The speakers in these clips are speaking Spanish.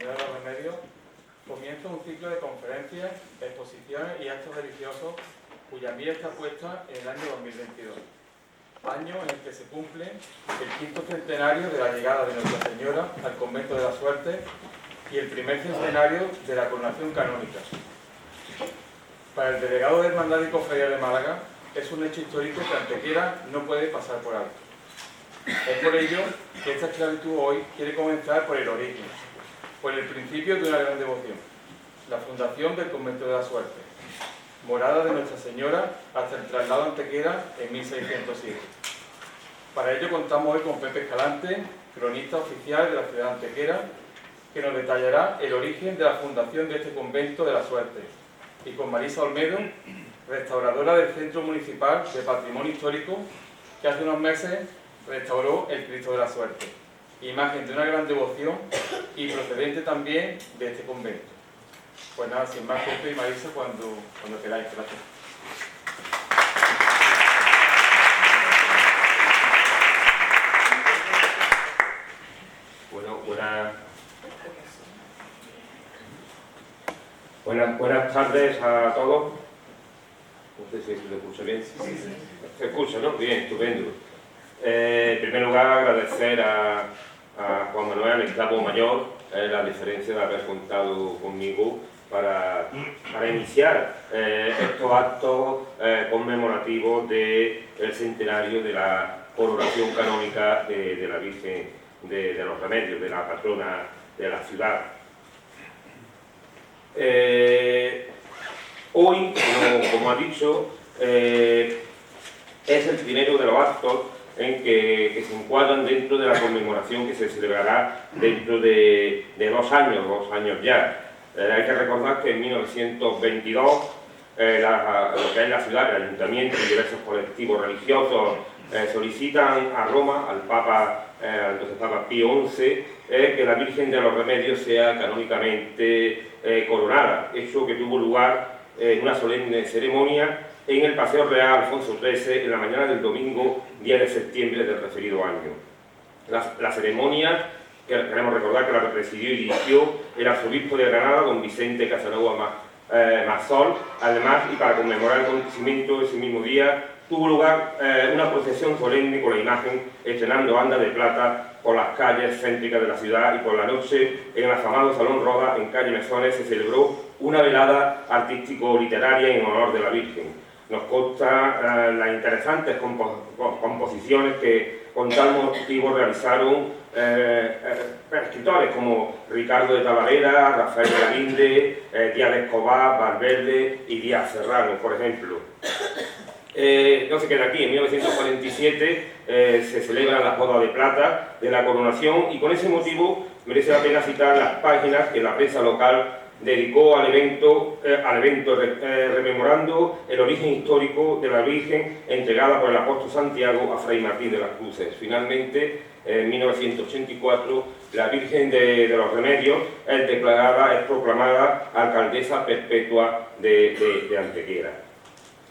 Señora de los Remedios, comienza un ciclo de conferencias, exposiciones y actos religiosos cuya mira está puesta en el año 2022, año en el que se cumple el 5º centenario de la llegada de Nuestra Señora al Convento de la Suerte y el primer centenario de la coronación canónica. Para el delegado de Hermandad y Cofradía de Málaga, es un hecho histórico que Antequera no puede pasar por alto. Es por ello que esta esclavitud hoy quiere comenzar por el origen, por el principio de una gran devoción, la fundación del Convento de la Suerte, morada de Nuestra Señora hasta el traslado a Antequera en 1607. Para ello contamos hoy con Pepe Escalante, cronista oficial de la ciudad de Antequera, que nos detallará el origen de la fundación de este Convento de la Suerte, y con Marisa Olmedo, restauradora del Centro Municipal de Patrimonio Histórico, que hace unos meses restauró el Cristo de la Suerte, imagen de una gran devoción y procedente también de este convento. Pues nada, sin más, Pepe y Marisa, cuando queráis. Gracias. Bueno, buenas tardes a todos. No sé si se escucha bien. Sí. Se escucha, ¿no? Bien, estupendo. En primer lugar, agradecer a Juan Manuel, el cabo mayor, la diferencia de haber contado conmigo para iniciar estos actos conmemorativos del centenario de la coronación canónica de la Virgen de los Remedios, de la patrona de la ciudad. Hoy, como ha dicho, es el primero de los actos en que se encuadran dentro de la conmemoración que se celebrará dentro de 2 años ya. Hay que recordar que en 1922 lo que es la ciudad, el ayuntamiento y diversos colectivos religiosos solicitan a Roma, al Papa, entonces Papa Pío XI, que la Virgen de los Remedios sea canónicamente coronada, hecho que tuvo lugar en una solemne ceremonia en el Paseo Real Alfonso XIII en la mañana del domingo 10 de septiembre del referido año. La ceremonia, que queremos recordar que la presidió y dirigió el arzobispo de Granada, don Vicente Casanova Massol. Además, y para conmemorar el acontecimiento ese mismo día, tuvo lugar una procesión solemne con la imagen estrenando bandas de plata por las calles céntricas de la ciudad, y por la noche en el afamado Salón Roda, en calle Mesones, se celebró una velada artístico-literaria en honor de la Virgen. Nos consta las interesantes composiciones que con tal motivo realizaron escritores como Ricardo de Talavera, Rafael de Galinde, Díaz de Escobar, Valverde y Díaz Serrano, por ejemplo. No se queda aquí, en 1947 se celebra la boda de plata de la coronación, y con ese motivo merece la pena citar las páginas que la prensa local dedicó al evento rememorando el origen histórico de la Virgen entregada por el apóstol Santiago a Fray Martín de las Cruces. Finalmente, en 1984, la Virgen de los Remedios es proclamada alcaldesa perpetua de Antequera.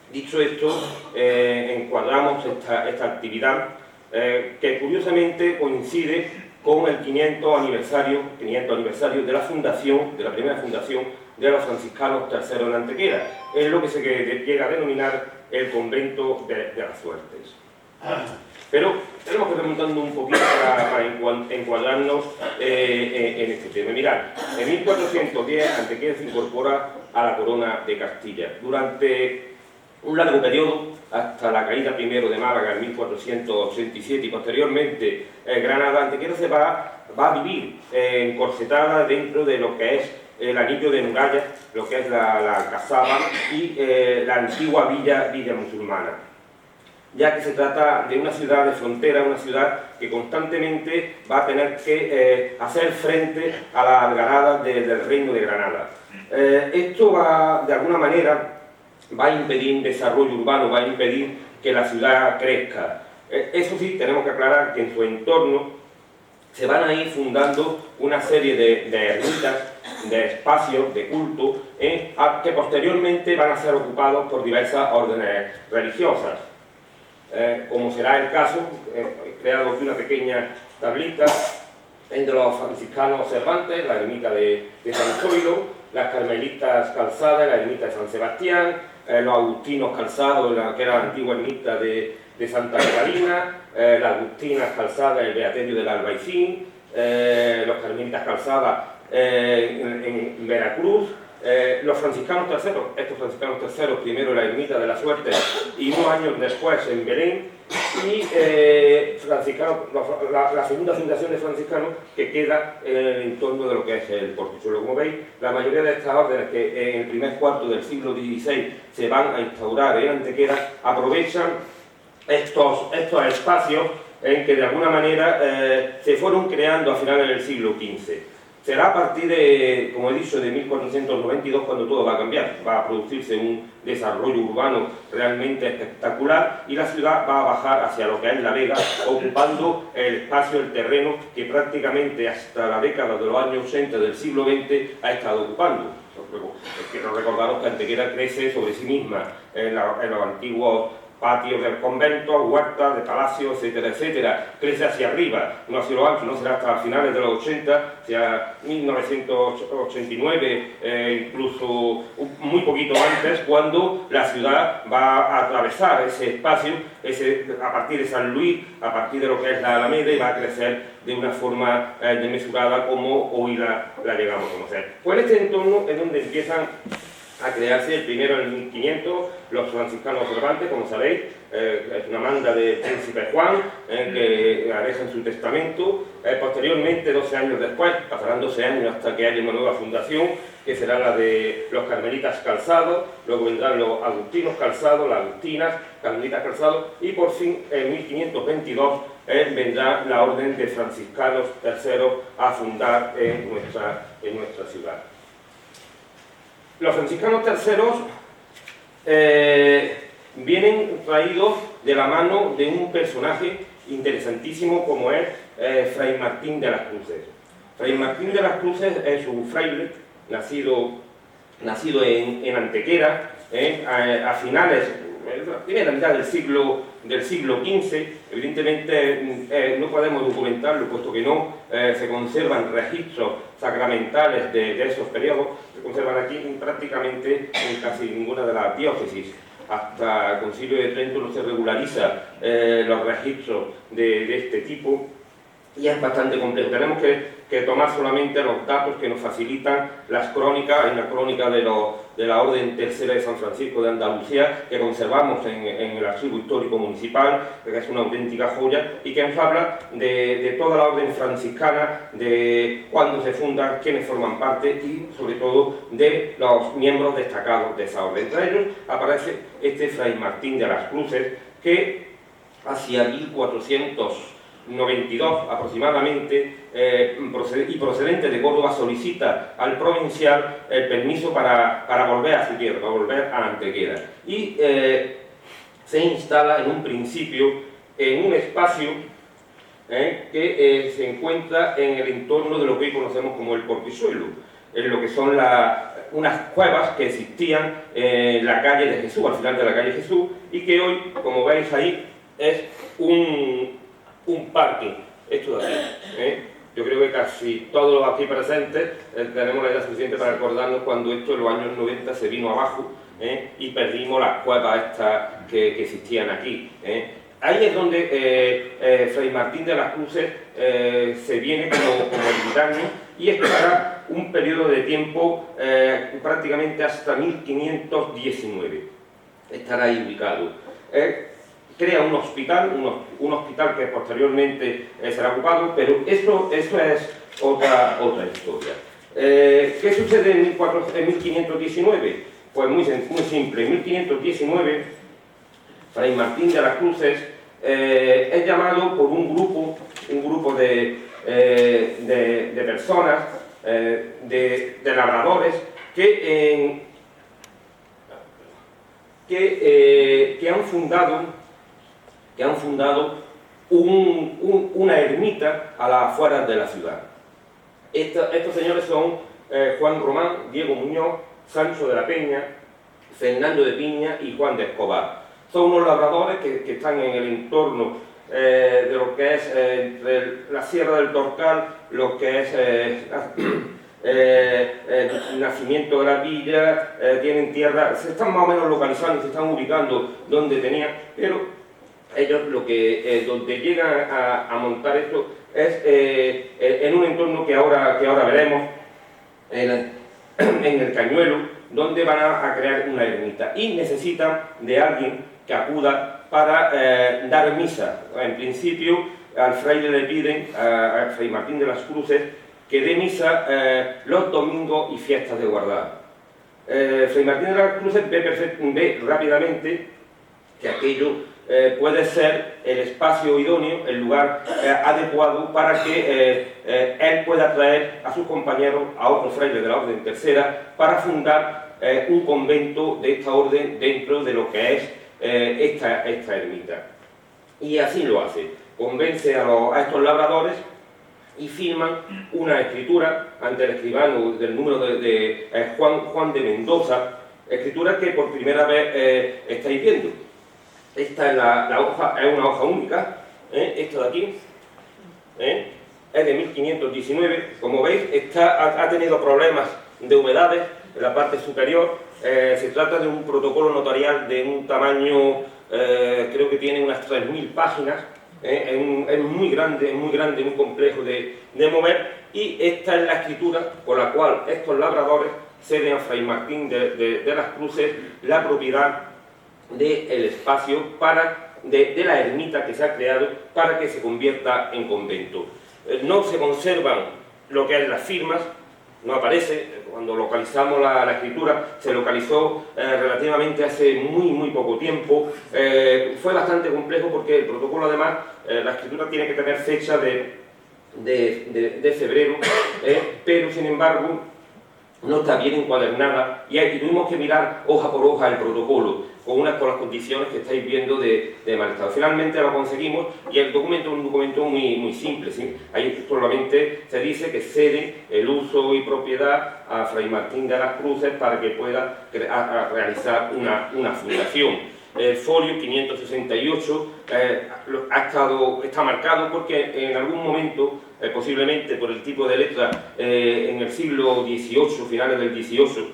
Dicho esto, encuadramos esta actividad que curiosamente coincide con el 500 aniversario de la fundación, de la primera fundación de los franciscanos terceros en Antequera. Es lo que se llega a denominar el convento de las Suertes. Pero tenemos que ir remontando un poquito para encuadrarnos en este tema. Mirad, en 1410 Antequera se incorpora a la corona de Castilla. Durante un largo periodo, hasta la caída primero de Málaga en 1487 y posteriormente Granada, Antequera se va a vivir encorsetada dentro de lo que es el anillo de muralla, lo que es la Alcazaba y la antigua villa musulmana, ya que se trata de una ciudad de frontera, una ciudad que constantemente va a tener que hacer frente a las algaradas del reino de Granada. Esto va, de alguna manera, va a impedir desarrollo urbano, va a impedir que la ciudad crezca. Eso sí, tenemos que aclarar que en su entorno se van a ir fundando una serie de ermitas, de espacios de culto, que posteriormente van a ser ocupados por diversas órdenes religiosas. Como será el caso, he creado aquí una pequeña tablita entre los franciscanos Cervantes, la ermita de San Zoilo, las carmelitas Calzadas, la ermita de San Sebastián, los agustinos Calzados, que era la antigua ermita de Santa Catalina, las agustinas Calzadas, el Beaterio del Albaicín, los carmelitas Calzadas en Veracruz, los franciscanos terceros, estos franciscanos terceros, primero en la ermita de la Suerte y unos años después en Belén, y la segunda fundación de franciscanos que queda en el entorno de lo que es el Portizuelo. Como veis, la mayoría de estas órdenes que en el primer cuarto del siglo XVI se van a instaurar en Antequera aprovechan estos espacios en que de alguna manera se fueron creando a finales del siglo XV. Será a partir de, como he dicho, de 1492 cuando todo va a cambiar. Va a producirse un desarrollo urbano realmente espectacular y la ciudad va a bajar hacia lo que es la Vega, ocupando el espacio, el terreno que prácticamente hasta la década de los años 80 del siglo XX ha estado ocupando. Quiero recordaros que Antequera crece sobre sí misma en los antiguos patios del convento, huertas, de palacios, etcétera, etcétera. Crece hacia arriba, no hacia lo ancho, no será hasta finales de los 80, hacia 1989, incluso muy poquito antes, cuando la ciudad va a atravesar ese espacio, a partir de San Luis, a partir de lo que es la Alameda, y va a crecer de una forma desmesurada como hoy la llegamos a conocer. Pues en este entorno es donde empiezan a crearse el primero en 1500, los franciscanos Cervantes, como sabéis, es una manda del príncipe Juan, que aleja en su testamento. Posteriormente, 12 años después, pasarán 12 años hasta que haya una nueva fundación, que será la de los carmelitas Calzados, luego vendrán los agustinos Calzados, las agustinas, carmelitas Calzados, y por fin, en 1522, vendrá la orden de franciscanos terceros a fundar en nuestra ciudad. Los franciscanos terceros vienen traídos de la mano de un personaje interesantísimo como es Fray Martín de las Cruces. Fray Martín de las Cruces es un fraile nacido en Antequera a finales, la primera mitad del siglo XV. Evidentemente no podemos documentarlo, puesto que no se conservan registros sacramentales de esos periodos, se conservan aquí prácticamente en casi ninguna de las diócesis. Hasta el Concilio de Trento no se regulariza los registros de este tipo, y es bastante complejo. Tenemos que tomar solamente los datos que nos facilitan las crónicas. Hay una crónica de la Orden Tercera de San Francisco de Andalucía que conservamos en el Archivo Histórico Municipal, que es una auténtica joya, y que nos habla de toda la orden franciscana, de cuándo se funda, quiénes forman parte y, sobre todo, de los miembros destacados de esa orden. Entre ellos aparece este Fray Martín de las Cruces, que hacia 1492 aproximadamente, y procedente de Córdoba, solicita al provincial el permiso para volver a su tierra, para volver a Antequera, y se instala en un principio en un espacio que se encuentra en el entorno de lo que hoy conocemos como el Portizuelo, en lo que son unas cuevas que existían en la calle de Jesús, al final de la calle Jesús, y que hoy, como veis ahí, es un parque, esto de aquí. Yo creo que casi todos los aquí presentes tenemos la edad suficiente para recordarnos cuando esto en los años 90 se vino abajo y perdimos las cuevas estas que existían aquí. Ahí es donde Fray Martín de las Cruces se viene como ermitaño y estará un periodo de tiempo prácticamente hasta 1519. Estará ahí ubicado. Crea un hospital que posteriormente será ocupado, pero eso es otra historia. ¿Qué sucede en 1519? Pues muy simple. En 1519, Fray Martín de las Cruces es llamado por un grupo de personas, de labradores, que han fundado una ermita a las afueras de la ciudad. Estos señores son Juan Román, Diego Muñoz, Sancho de la Peña, Fernando de Piña y Juan de Escobar. Son unos labradores que están en el entorno de lo que es entre la Sierra del Torcal, lo que es el nacimiento de la villa, tienen tierra, se están más o menos localizando, se están ubicando donde tenían, pero ellos donde llegan a montar esto es en un entorno que ahora veremos, en el Cañuelo, donde van a crear una ermita y necesitan de alguien que acuda para dar misa. En principio al fraile le piden, a Fray Martín de las Cruces, que dé misa los domingos y fiestas de guardada. Fray Martín de las Cruces ve rápidamente que aquello puede ser el espacio idóneo, el lugar adecuado para que él pueda traer a sus compañeros, a otros frailes de la Orden Tercera, para fundar un convento de esta orden dentro de lo que es esta ermita. Y así lo hace, convence a estos labradores y firman una escritura ante el escribano del número de Juan de Mendoza, escritura que por primera vez estáis viendo. Esta es la hoja, es una hoja única, esta de aquí, es de 1519, como veis ha tenido problemas de humedades en la parte superior. Se trata de un protocolo notarial de un tamaño, creo que tiene unas 3000 páginas, es muy grande, muy complejo de mover, y esta es la escritura por la cual estos labradores ceden a Fray Martín de las Cruces la propiedad del espacio de la ermita que se ha creado para que se convierta en convento. No se conservan lo que es las firmas, no aparece. Cuando localizamos la escritura, se localizó relativamente hace muy poco tiempo. Fue bastante complejo porque el protocolo, además, la escritura tiene que tener fecha de febrero, pero sin embargo no está bien encuadernada y tuvimos que mirar hoja por hoja el protocolo con las condiciones que estáis viendo de mal estado. Finalmente lo conseguimos y el documento es un documento muy simple, ¿sí? Ahí solamente se dice que cede el uso y propiedad a Fray Martín de las Cruces para que pueda realizar una fundación. El folio 568 está marcado porque en algún momento, posiblemente por el tipo de letra, en el siglo XVIII, finales del XVIII,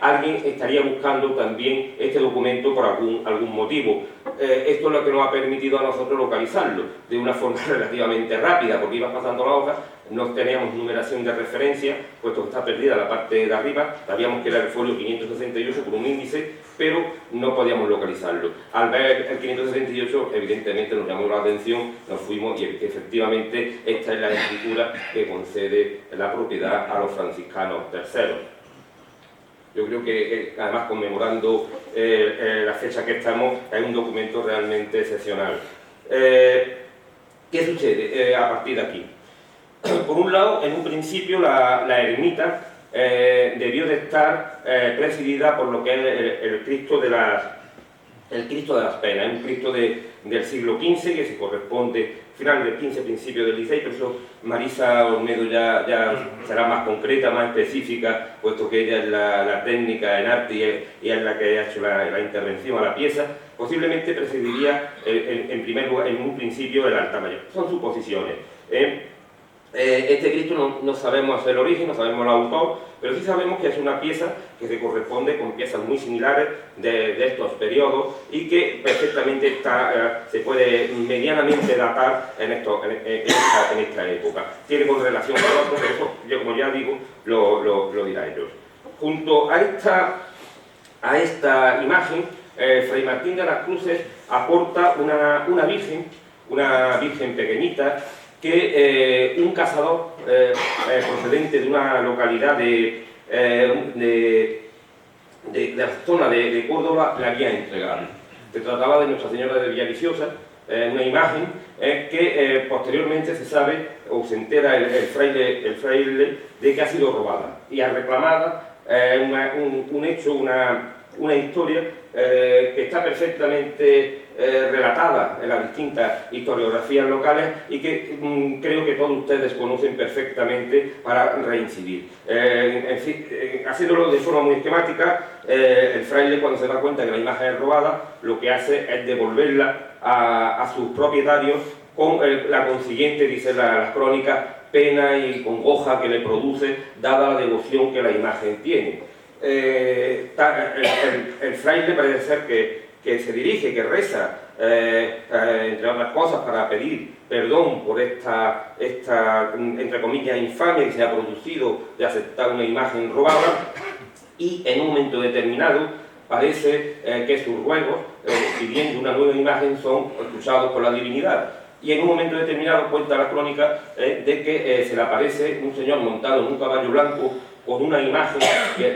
alguien estaría buscando también este documento por algún motivo. Esto es lo que nos ha permitido a nosotros localizarlo de una forma relativamente rápida, porque iba pasando la hoja, no teníamos numeración de referencia, puesto que está perdida la parte de arriba, sabíamos que era el folio 568 con un índice, pero no podíamos localizarlo. Al ver el 568, evidentemente nos llamó la atención, nos fuimos y efectivamente esta es la escritura que concede la propiedad a los franciscanos terceros. Yo creo que además conmemorando la fecha que estamos, es un documento realmente excepcional. ¿Qué sucede a partir de aquí? Por un lado, en un principio la ermita debió de estar presidida por lo que es el Cristo de las Penas, un Cristo del siglo XV que se corresponde final del XV, principio del XVI, por eso Marisa Olmedo ya será más concreta, más específica, puesto que ella es la técnica en arte y es la que ha hecho la intervención a la pieza. Posiblemente presidiría en primer lugar, en un principio, el altar mayor. Son suposiciones. Este Cristo no sabemos el origen, no sabemos el autor, pero sí sabemos que es una pieza que se corresponde con piezas muy similares de estos periodos y que perfectamente se puede medianamente datar en esta época. Tiene con relación con otros, pero eso, yo como ya digo, lo dirá ellos. Junto a esta imagen, Fray Martín de las Cruces aporta una virgen pequeñita, que un cazador procedente de una localidad de la zona de Córdoba le había entregado. Se trataba de Nuestra Señora de Villaviciosa, una imagen que posteriormente se sabe o se entera el fraile de que ha sido robada y ha reclamada un hecho, una historia que está perfectamente relatada en las distintas historiografías locales y que creo que todos ustedes conocen perfectamente para reincidir. En fin, haciéndolo de forma muy esquemática, el fraile, cuando se da cuenta que la imagen es robada, lo que hace es devolverla a sus propietarios con la consiguiente, dicen las crónicas, pena y congoja que le produce, dada la devoción que la imagen tiene. El fraile parece ser que se dirige, que reza, entre otras cosas, para pedir perdón por esta entre comillas, infamia que se ha producido de aceptar una imagen robada, y en un momento determinado parece que sus ruegos, pidiendo una nueva imagen, son escuchados por la divinidad. Y en un momento determinado cuenta la crónica de que se le aparece un señor montado en un caballo blanco con una imagen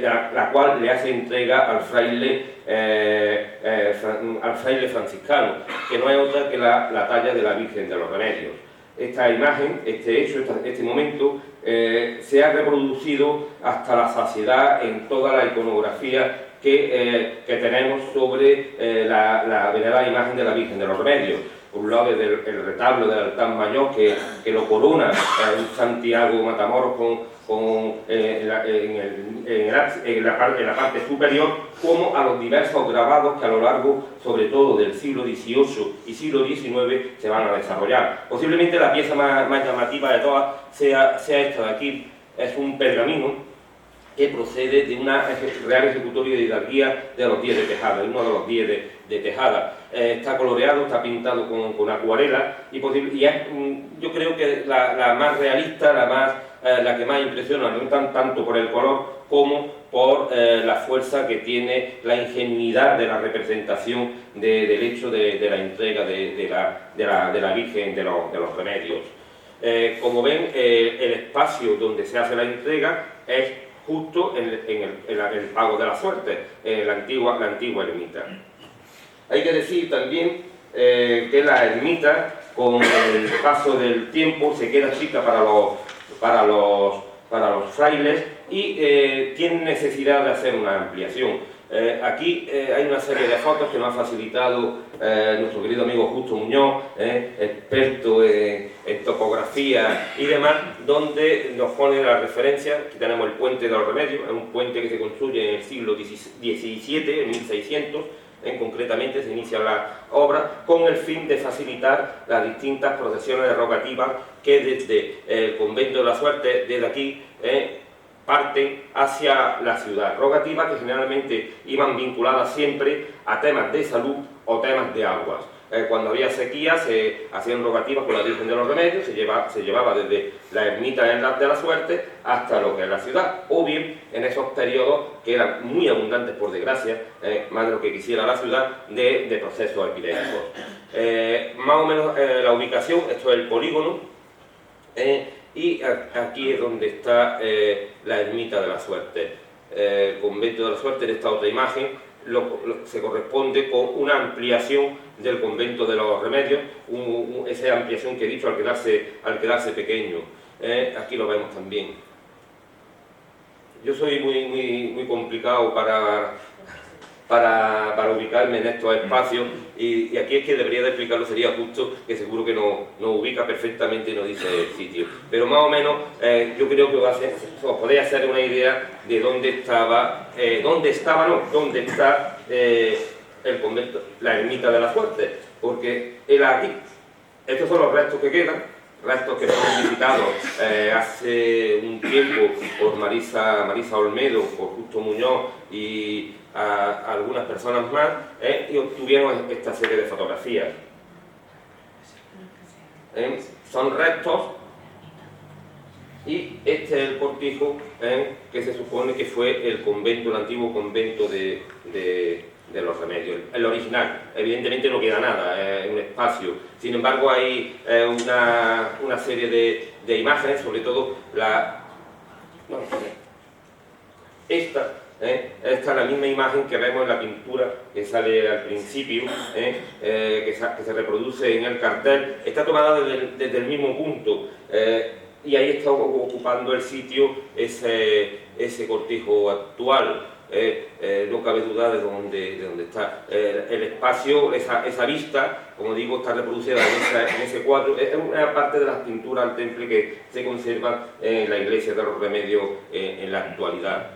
la cual le hace entrega al fraile franciscano, que no es otra que la talla de la Virgen de los Remedios. Esta imagen, este hecho, este momento, se ha reproducido hasta la saciedad en toda la iconografía que tenemos sobre la venerada imagen de la Virgen de los Remedios. Por un lado, desde el retablo del altar mayor que lo corona un Santiago Matamoros en la parte superior, como a los diversos grabados que a lo largo, sobre todo del siglo XVIII y siglo XIX, se van a desarrollar. Posiblemente la pieza más llamativa de todas sea esta de aquí. Es un pergamino que procede de una Real Ejecutoria de Hidalguía de los 10 de Tejada, uno de los 10 de Tejada. Está coloreado, está pintado con acuarela y es, yo creo que la más realista, la que más impresiona, no tanto por el color como por la fuerza que tiene la ingenuidad de la representación del hecho de la entrega de la Virgen de los Remedios. Como ven, el espacio donde se hace la entrega es justo en el pago de la suerte, la antigua ermita. Hay que decir también que la ermita, con el paso del tiempo, se queda chica para los frailes y tiene necesidad de hacer una ampliación. Aquí hay una serie de fotos que nos ha facilitado nuestro querido amigo Justo Muñoz, experto en topografía y demás, donde nos pone la referencia. Aquí tenemos el puente de los Remedios, es un puente que se construye en el siglo XVII, en 1600, concretamente se inicia la obra con el fin de facilitar las distintas procesiones rogativas que desde el convento de la Suerte, desde aquí, parten hacia la ciudad. Rogativas que generalmente iban vinculadas siempre a temas de salud o temas de aguas. Cuando había sequía se hacían rogativas con la Virgen de los Remedios, se llevaba desde la ermita de la Suerte hasta lo que es la ciudad, o bien en esos periodos que eran muy abundantes, por desgracia, más de lo que quisiera la ciudad, de procesos epidémicos. Más o menos la ubicación, esto es el polígono, y aquí es donde está la ermita de la Suerte. El convento de la Suerte, en esta otra imagen, se corresponde con una ampliación del convento de los Remedios, esa ampliación que he dicho al quedarse pequeño. Aquí lo vemos también. Yo soy muy complicado para ubicarme en estos espacios y aquí es que debería de explicarlo, sería justo, que seguro que nos ubica perfectamente y nos dice el sitio. Pero más o menos yo creo que os podéis hacer una idea de dónde está el convento, la ermita de la Suerte, porque era aquí. Estos son los restos que quedan, restos que fueron visitados hace un tiempo por Marisa Olmedo, por Justo Muñoz y a algunas personas más, y obtuvieron esta serie de fotografías. Son restos y este es el cortijo que se supone que fue el convento, el antiguo convento de los Remedios, el original. Evidentemente no queda nada, es un espacio. Sin embargo hay una serie de imágenes, sobre todo esta es la misma imagen que vemos en la pintura que sale al principio, que se reproduce en el cartel. Está tomada desde el mismo punto, y ahí está ocupando el sitio ese cortijo actual. No cabe duda de dónde está. El espacio, esa vista, como digo, está reproducida en ese cuadro. Es una parte de las pinturas al temple que se conserva en la iglesia de los Remedios en la actualidad.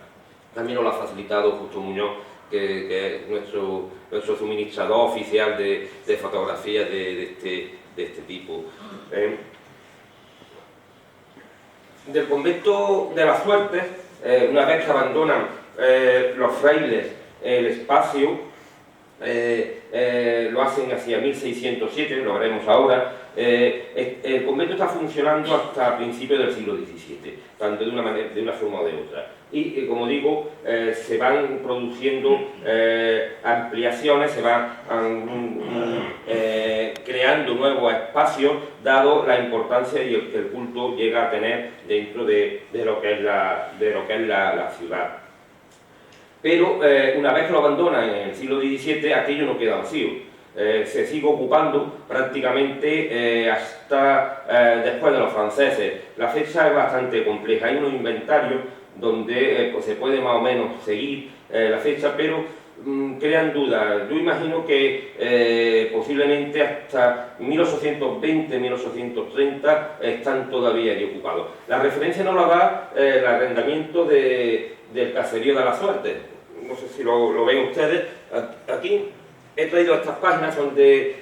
También nos lo ha facilitado Justo Muñoz que es nuestro suministrador oficial de fotografías de este tipo. Del convento de la Suerte, una vez que abandonan los frailes el espacio, lo hacen hacia 1607, lo veremos ahora. El convento está funcionando hasta principios del siglo XVII, tanto de una forma o de otra. Y como digo, se van produciendo ampliaciones, se van creando nuevos espacios, dado la importancia y que el culto llega a tener dentro de lo que es la ciudad. Pero una vez que lo abandonan en el siglo XVII, aquello no queda vacío. Se sigue ocupando prácticamente hasta después de los franceses. La fecha es bastante compleja, hay unos inventarios donde pues se puede más o menos seguir la fecha, pero crean dudas. Yo imagino que posiblemente hasta 1820, 1830 están todavía allí ocupados. La referencia nos la da el arrendamiento del caserío de la Suerte. No sé si lo ven ustedes aquí. He traído estas páginas, son del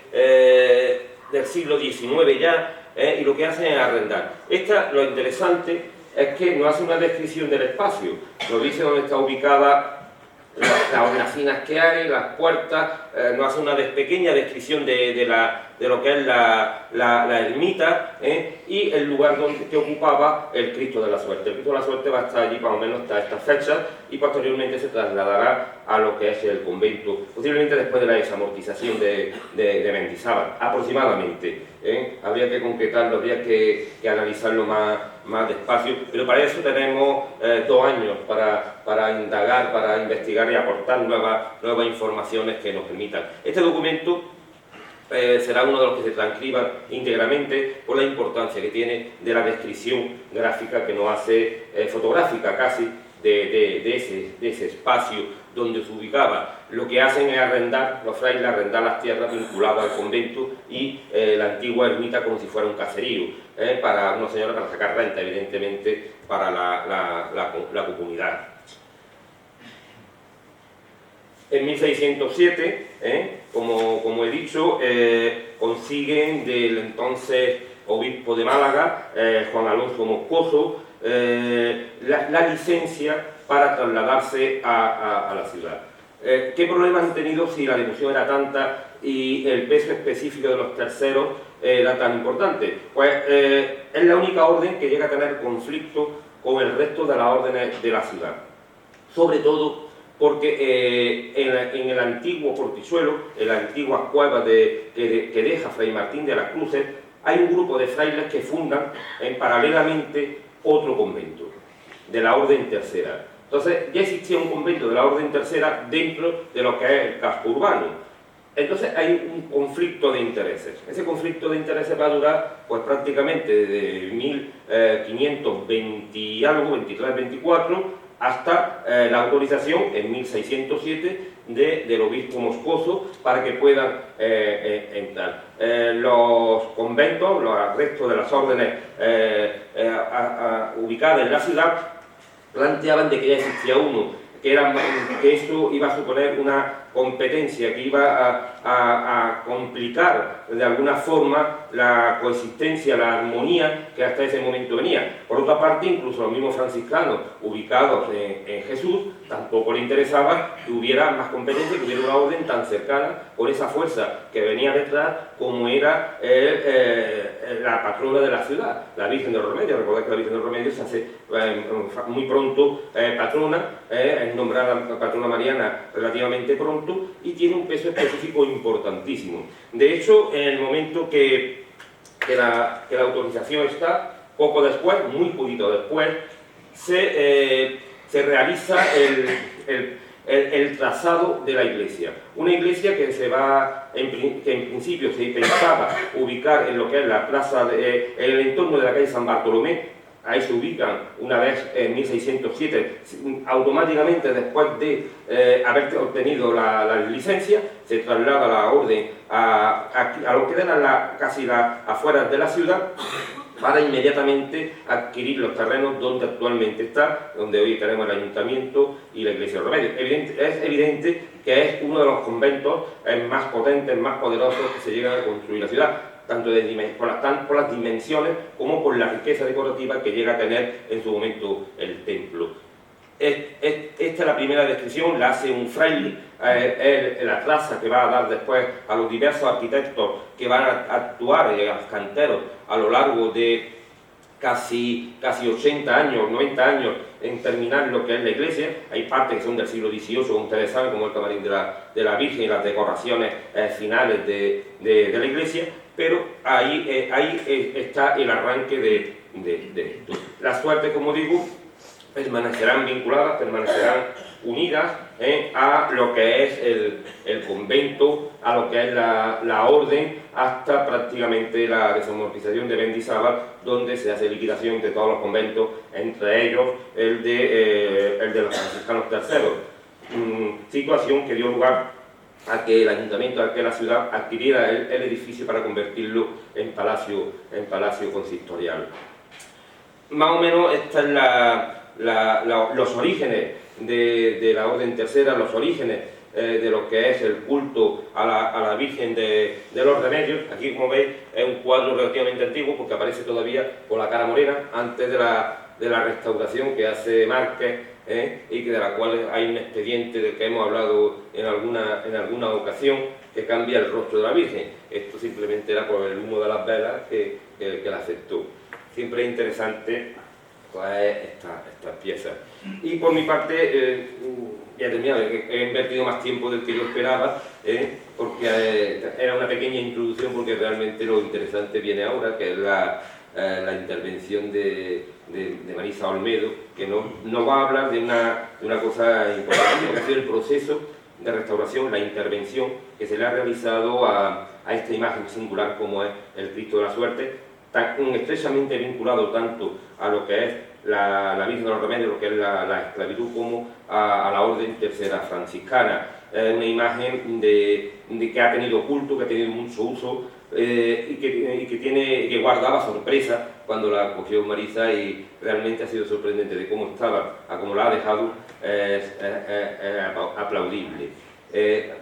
siglo XIX ya, y lo que hacen es arrendar. Lo interesante es que no hace una descripción del espacio, nos dice dónde está ubicada las hornacinas que hay, las puertas, nos hace una pequeña descripción de lo que es la ermita, y el lugar que ocupaba el Cristo de la Suerte. El Cristo de la Suerte va a estar allí más o menos hasta estas fechas y posteriormente se trasladará a lo que es el convento, posiblemente después de la desamortización de Mendizábal, aproximadamente. Habría que concretarlo, habría que analizarlo más despacio, pero para eso tenemos 2 años para indagar, para investigar y aportar nuevas informaciones que nos permitan. Este documento será uno de los que se transcriban íntegramente por la importancia que tiene de la descripción gráfica que nos hace, fotográfica casi, de ese espacio donde se ubicaba. Lo que hacen es arrendar, los frailes arrendar las tierras vinculadas al convento y la antigua ermita como si fuera un caserío, para una señora, para sacar renta, evidentemente, para la comunidad. En 1607, como he dicho, consiguen del entonces obispo de Málaga, Juan Alonso Moscoso, la licencia para trasladarse a la ciudad. ¿Qué problemas han tenido si la devoción era tanta y el peso específico de los terceros era tan importante? Pues es la única orden que llega a tener conflicto con el resto de las órdenes de la ciudad. Sobre todo porque en el antiguo Portizuelo, en la antigua cueva que deja Fray Martín de las Cruces, hay un grupo de frailes que fundan paralelamente otro convento, de la Orden Tercera. Entonces ya existía un convento de la Orden Tercera dentro de lo que es el casco urbano. Entonces hay un conflicto de intereses. Ese conflicto de intereses va a durar pues prácticamente desde 1520 y algo, 23-24, hasta la autorización en 1607 del obispo Moscoso para que puedan entrar. Los conventos, los restos de las órdenes ubicadas en la ciudad, planteaban de que ya existía uno, que esto iba a suponer una competencia, que iba a complicar de alguna forma la coexistencia, la armonía que hasta ese momento venía. Por otra parte, incluso los mismos franciscanos ubicados en Jesús tampoco les interesaba que hubiera más competencia, que hubiera una orden tan cercana con esa fuerza que venía detrás como era la patrona de la ciudad, la Virgen de los Remedios. Recordad que la Virgen de los Remedios se hace muy pronto patrona, es nombrada patrona mariana relativamente pronto y tiene un peso específico importantísimo. De hecho, en el momento que la autorización está, poco después, muy poquito después, se realiza el trazado de la iglesia. Una iglesia que que en principio se pensaba ubicar en lo que es la plaza, en el entorno de la calle San Bartolomé. Ahí se ubican una vez en 1607, automáticamente después de haber obtenido la licencia, se traslada la orden a lo que eran casi las afueras de la ciudad, para inmediatamente adquirir los terrenos donde actualmente está, donde hoy tenemos el ayuntamiento y la iglesia de los Remedios. Es evidente que es uno de los conventos más potentes, más poderosos que se llegan a construir en la ciudad, tanto por las dimensiones como por la riqueza decorativa que llega a tener en su momento el templo. Esta es la primera descripción, la hace un fraile, la traza que va a dar después a los diversos arquitectos que van a actuar, a los canteros, a lo largo de casi 80 años, 90 años en terminar lo que es la iglesia. Hay partes que son del siglo XVIII, como ustedes saben, como el camarín de la Virgen y las decoraciones finales de la iglesia, pero ahí está el arranque de esto. La suerte, como digo, permanecerán vinculadas, permanecerán unidas a lo que es el convento, a lo que es la orden, hasta prácticamente la desamortización de Mendizábal, donde se hace liquidación de todos los conventos, entre ellos el de los franciscanos terceros. Situación que dio lugar a que el ayuntamiento de la ciudad adquiriera el edificio para convertirlo en palacio consistorial. Más o menos esta es los orígenes de la orden tercera, los orígenes de lo que es el culto a la Virgen de los Remedios. Aquí, como veis, es un cuadro relativamente antiguo porque aparece todavía con la cara morena, antes de la restauración que hace Márquez, y que de la cual hay un expediente del que hemos hablado en alguna ocasión, que cambia el rostro de la Virgen. Esto simplemente era por el humo de las velas que la aceptó. Siempre es interesante estas piezas. Y por mi parte, ya he terminado, he invertido más tiempo del que yo esperaba, porque era una pequeña introducción, porque realmente lo interesante viene ahora, que es la intervención de Marisa Olmedo, que nos va a hablar de una cosa importante, que ha sido el proceso de restauración, la intervención que se le ha realizado a esta imagen singular como es el Cristo de la Suerte, tan estrechamente vinculado tanto a lo que es la Virgen de los Remedios, lo que es la esclavitud, como a la orden tercera franciscana. Es una imagen de que ha tenido culto, que ha tenido mucho uso, y que guardaba sorpresa cuando la cogió Marisa, y realmente ha sido sorprendente de cómo estaba, a cómo la ha dejado, es aplaudible.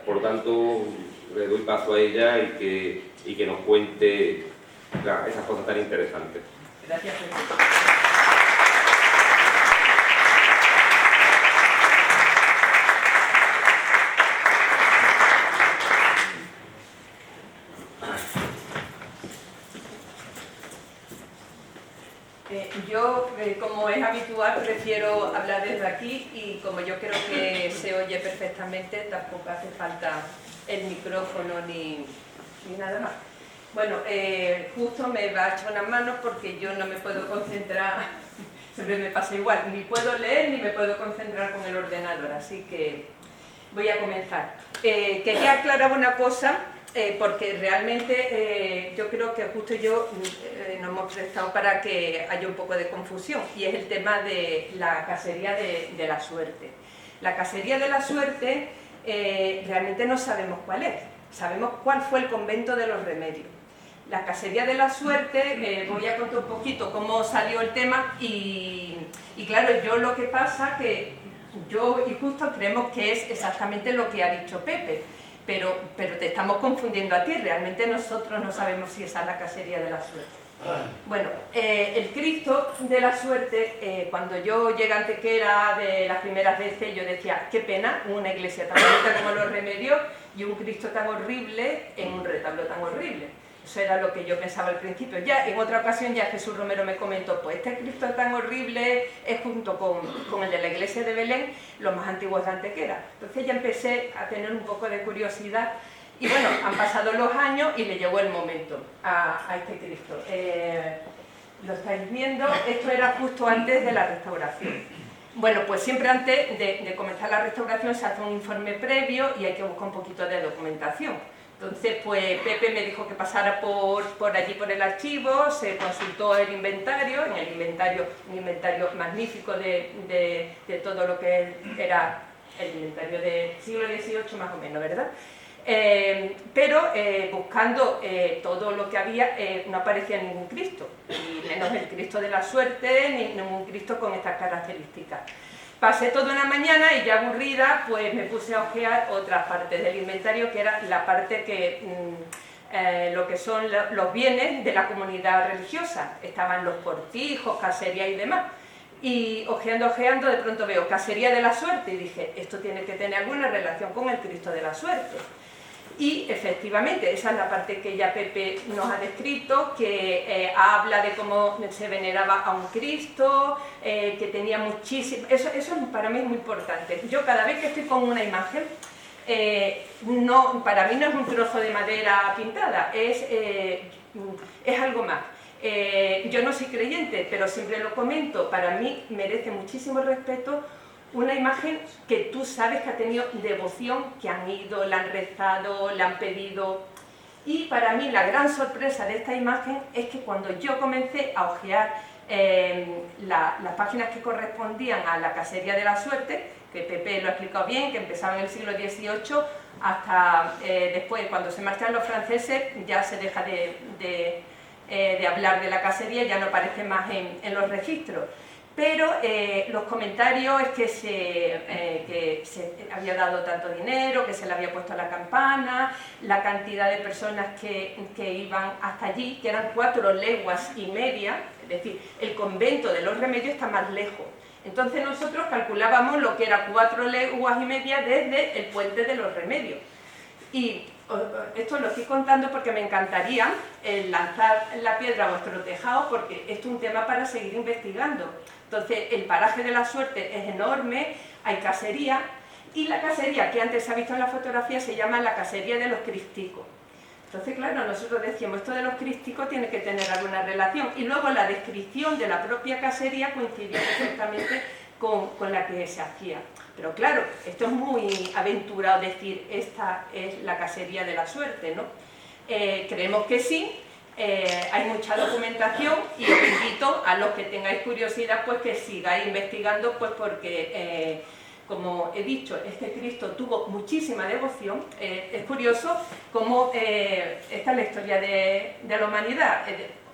Por lo tanto, le doy paso a ella y que nos cuente esas cosas tan interesantes. Gracias, Pepe. Yo, como es habitual, prefiero hablar desde aquí, y como yo creo que se oye perfectamente, tampoco hace falta el micrófono ni nada más. Bueno, justo me va a echar unas manos porque yo no me puedo concentrar, siempre me pasa igual, ni puedo leer ni me puedo concentrar con el ordenador, así que voy a comenzar. Quería aclarar una cosa, porque realmente yo creo que justo yo nos hemos prestado para que haya un poco de confusión, y es el tema de la casería de la suerte. La casería de la suerte realmente no sabemos cuál es, sabemos cuál fue el convento de los Remedios. La casería de la suerte, voy a contar un poquito cómo salió el tema, y claro, yo lo que pasa que yo y justo creemos que es exactamente lo que ha dicho Pepe, pero te estamos confundiendo a ti, realmente nosotros no sabemos si esa es la casería de la suerte. Bueno, el Cristo de la Suerte, cuando yo llegué a Antequera de las primeras veces, yo decía, qué pena, una iglesia tan bonita como los Remedios y un Cristo tan horrible en un retablo tan horrible. Eso era lo que yo pensaba al principio. Ya en otra ocasión ya Jesús Romero me comentó, pues este Cristo tan horrible es, junto con el de la iglesia de Belén, los más antiguos de Antequera. Entonces ya empecé a tener un poco de curiosidad, y bueno, han pasado los años y le llegó el momento a este Cristo. Lo estáis viendo, esto era justo antes de la restauración. Bueno, pues siempre antes de comenzar la restauración se hace un informe previo y hay que buscar un poquito de documentación. Entonces, pues Pepe me dijo que pasara por allí, por el archivo, se consultó el inventario, un inventario magnífico de todo lo que era el inventario del siglo XVIII más o menos, ¿verdad? Pero buscando todo lo que había, no aparecía ningún Cristo. Y menos el Cristo de la Suerte, ni ningún Cristo con estas características. Pasé toda una mañana y ya aburrida, pues me puse a ojear otras partes del inventario, que era la parte que, lo que son los bienes de la comunidad religiosa. Estaban los cortijos, casería y demás. Y ojeando, de pronto veo casería de la suerte y dije, esto tiene que tener alguna relación con el Cristo de la Suerte. Y efectivamente, esa es la parte que ya Pepe nos ha descrito, que habla de cómo se veneraba a un Cristo, que tenía muchísimo... Eso para mí es muy importante. Yo cada vez que estoy con una imagen, para mí no es un trozo de madera pintada, es algo más. Yo no soy creyente, pero siempre lo comento, para mí merece muchísimo respeto una imagen que tú sabes que ha tenido devoción, que han ido, la han rezado, la han pedido. Y para mí la gran sorpresa de esta imagen es que cuando yo comencé a ojear las páginas que correspondían a la casería de la suerte, que Pepe lo ha explicado bien, que empezaba en el siglo XVIII, hasta después, cuando se marchan los franceses, ya se deja de hablar de la casería, ya no aparece más en los registros. Pero los comentarios es que se había dado tanto dinero, que se le había puesto a la campana, la cantidad de personas que iban hasta allí, que eran 4 leguas y media, es decir, el convento de los Remedios está más lejos. Entonces nosotros calculábamos lo que era 4 leguas y media desde el puente de los Remedios. Y esto lo estoy contando porque me encantaría lanzar la piedra a vuestro tejado, porque esto es un tema para seguir investigando. Entonces, el paraje de la Suerte es enorme, hay casería, y la casería que antes se ha visto en la fotografía se llama la casería de los Cristicos. Entonces, claro, nosotros decíamos, esto de los Cristicos tiene que tener alguna relación, y luego la descripción de la propia casería coincidió perfectamente con la que se hacía. Pero claro, esto es muy aventurado decir, esta es la casería de la Suerte, ¿no? Creemos que sí. Hay mucha documentación y os invito a los que tengáis curiosidad pues que sigáis investigando, pues porque como he dicho, este Cristo tuvo muchísima devoción. Es curioso cómo esta es la historia de la humanidad,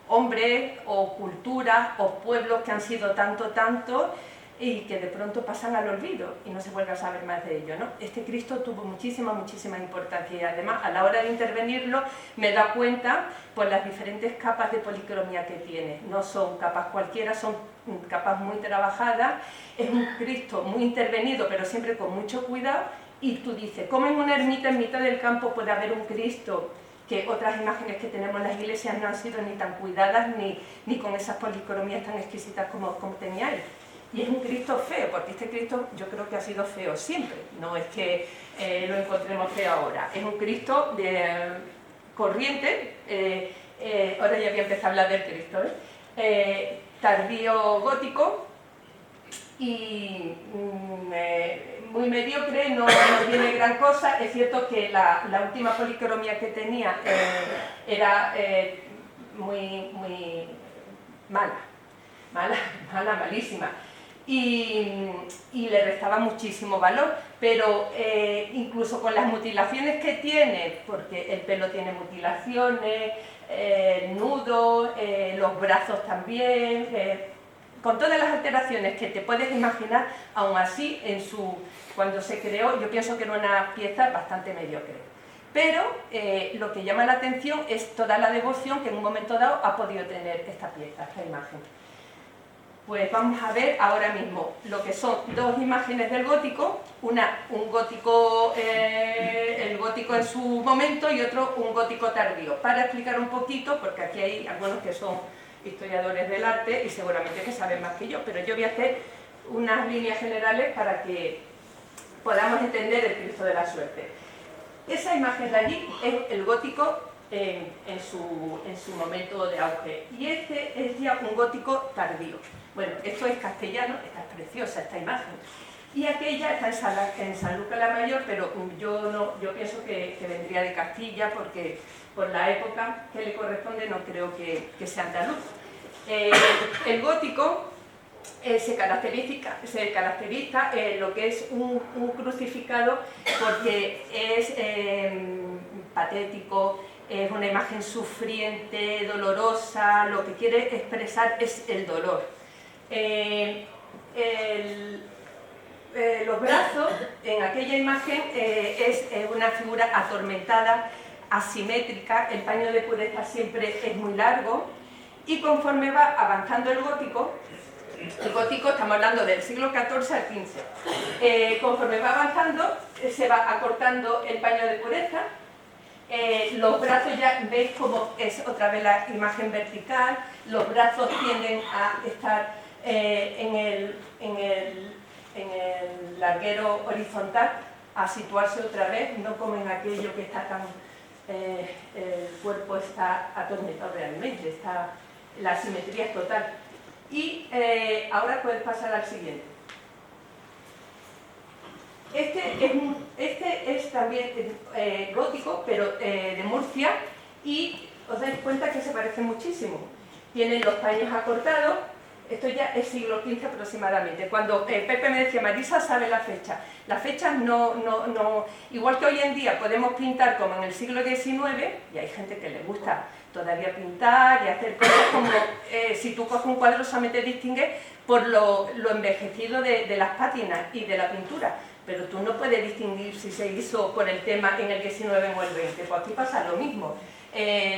hombres o culturas o pueblos que han sido tanto y que de pronto pasan al olvido y no se vuelve a saber más de ello, ¿no? Este Cristo tuvo muchísima importancia y además a la hora de intervenirlo me da cuenta por las diferentes capas de policromía que tiene. No son capas cualquiera, son capas muy trabajadas, es un Cristo muy intervenido pero siempre con mucho cuidado, y tú dices, ¿cómo en una ermita en mitad del campo puede haber un Cristo que otras imágenes que tenemos en las iglesias no han sido ni tan cuidadas ni con esas policromías tan exquisitas como tenía él? Y es un Cristo feo, porque este Cristo yo creo que ha sido feo siempre, no es que lo encontremos feo ahora. Es un Cristo corriente, ahora ya voy a empezar a hablar del Cristo, tardío gótico y muy mediocre, no tiene gran cosa. Es cierto que la última policromía que tenía era muy malísima. Y le restaba muchísimo valor, pero incluso con las mutilaciones que tiene, porque el pelo tiene mutilaciones, nudos, los brazos también, con todas las alteraciones que te puedes imaginar, aún así, cuando se creó, yo pienso que era una pieza bastante mediocre. Pero lo que llama la atención es toda la devoción que en un momento dado ha podido tener esta pieza, esta imagen. Pues vamos a ver ahora mismo lo que son 2 imágenes del gótico, un gótico, el gótico en su momento y otro un gótico tardío, para explicar un poquito, porque aquí hay algunos que son historiadores del arte y seguramente que saben más que yo, pero yo voy a hacer unas líneas generales para que podamos entender el Cristo de la Suerte. Esa imagen de allí es el gótico en su momento de auge, y este es ya un gótico tardío. Bueno, esto es castellano, esta es preciosa esta imagen, y aquella está en Sanlúcar la Mayor, pero yo pienso que vendría de Castilla, porque por la época que le corresponde no creo que sea andaluz. El gótico se caracteriza lo que es un crucificado, porque es patético, es una imagen sufriente, dolorosa, lo que quiere expresar es el dolor. Los brazos en aquella imagen es una figura atormentada, asimétrica, el paño de pureza siempre es muy largo, y conforme va avanzando el gótico estamos hablando del siglo XIV al XV, conforme va avanzando se va acortando el paño de pureza, los brazos ya veis como es otra vez la imagen vertical, los brazos tienden a estar en el larguero horizontal, a situarse otra vez, no como en aquello que está tan... el cuerpo está atormentado realmente, la simetría es total. Y ahora puedes pasar al siguiente. Este es también gótico, pero de Murcia, y os dais cuenta que se parece muchísimo. Tienen los paños acortados. Esto ya es siglo XV aproximadamente. Cuando Pepe me decía, Marisa sabe la fecha. Las fechas no... Igual que hoy en día podemos pintar como en el siglo XIX, y hay gente que le gusta todavía pintar y hacer cosas como... si tú coges un cuadro solamente distingues por lo envejecido de las pátinas y de la pintura. Pero tú no puedes distinguir si se hizo por el tema en el XIX o el XX. Pues aquí pasa lo mismo.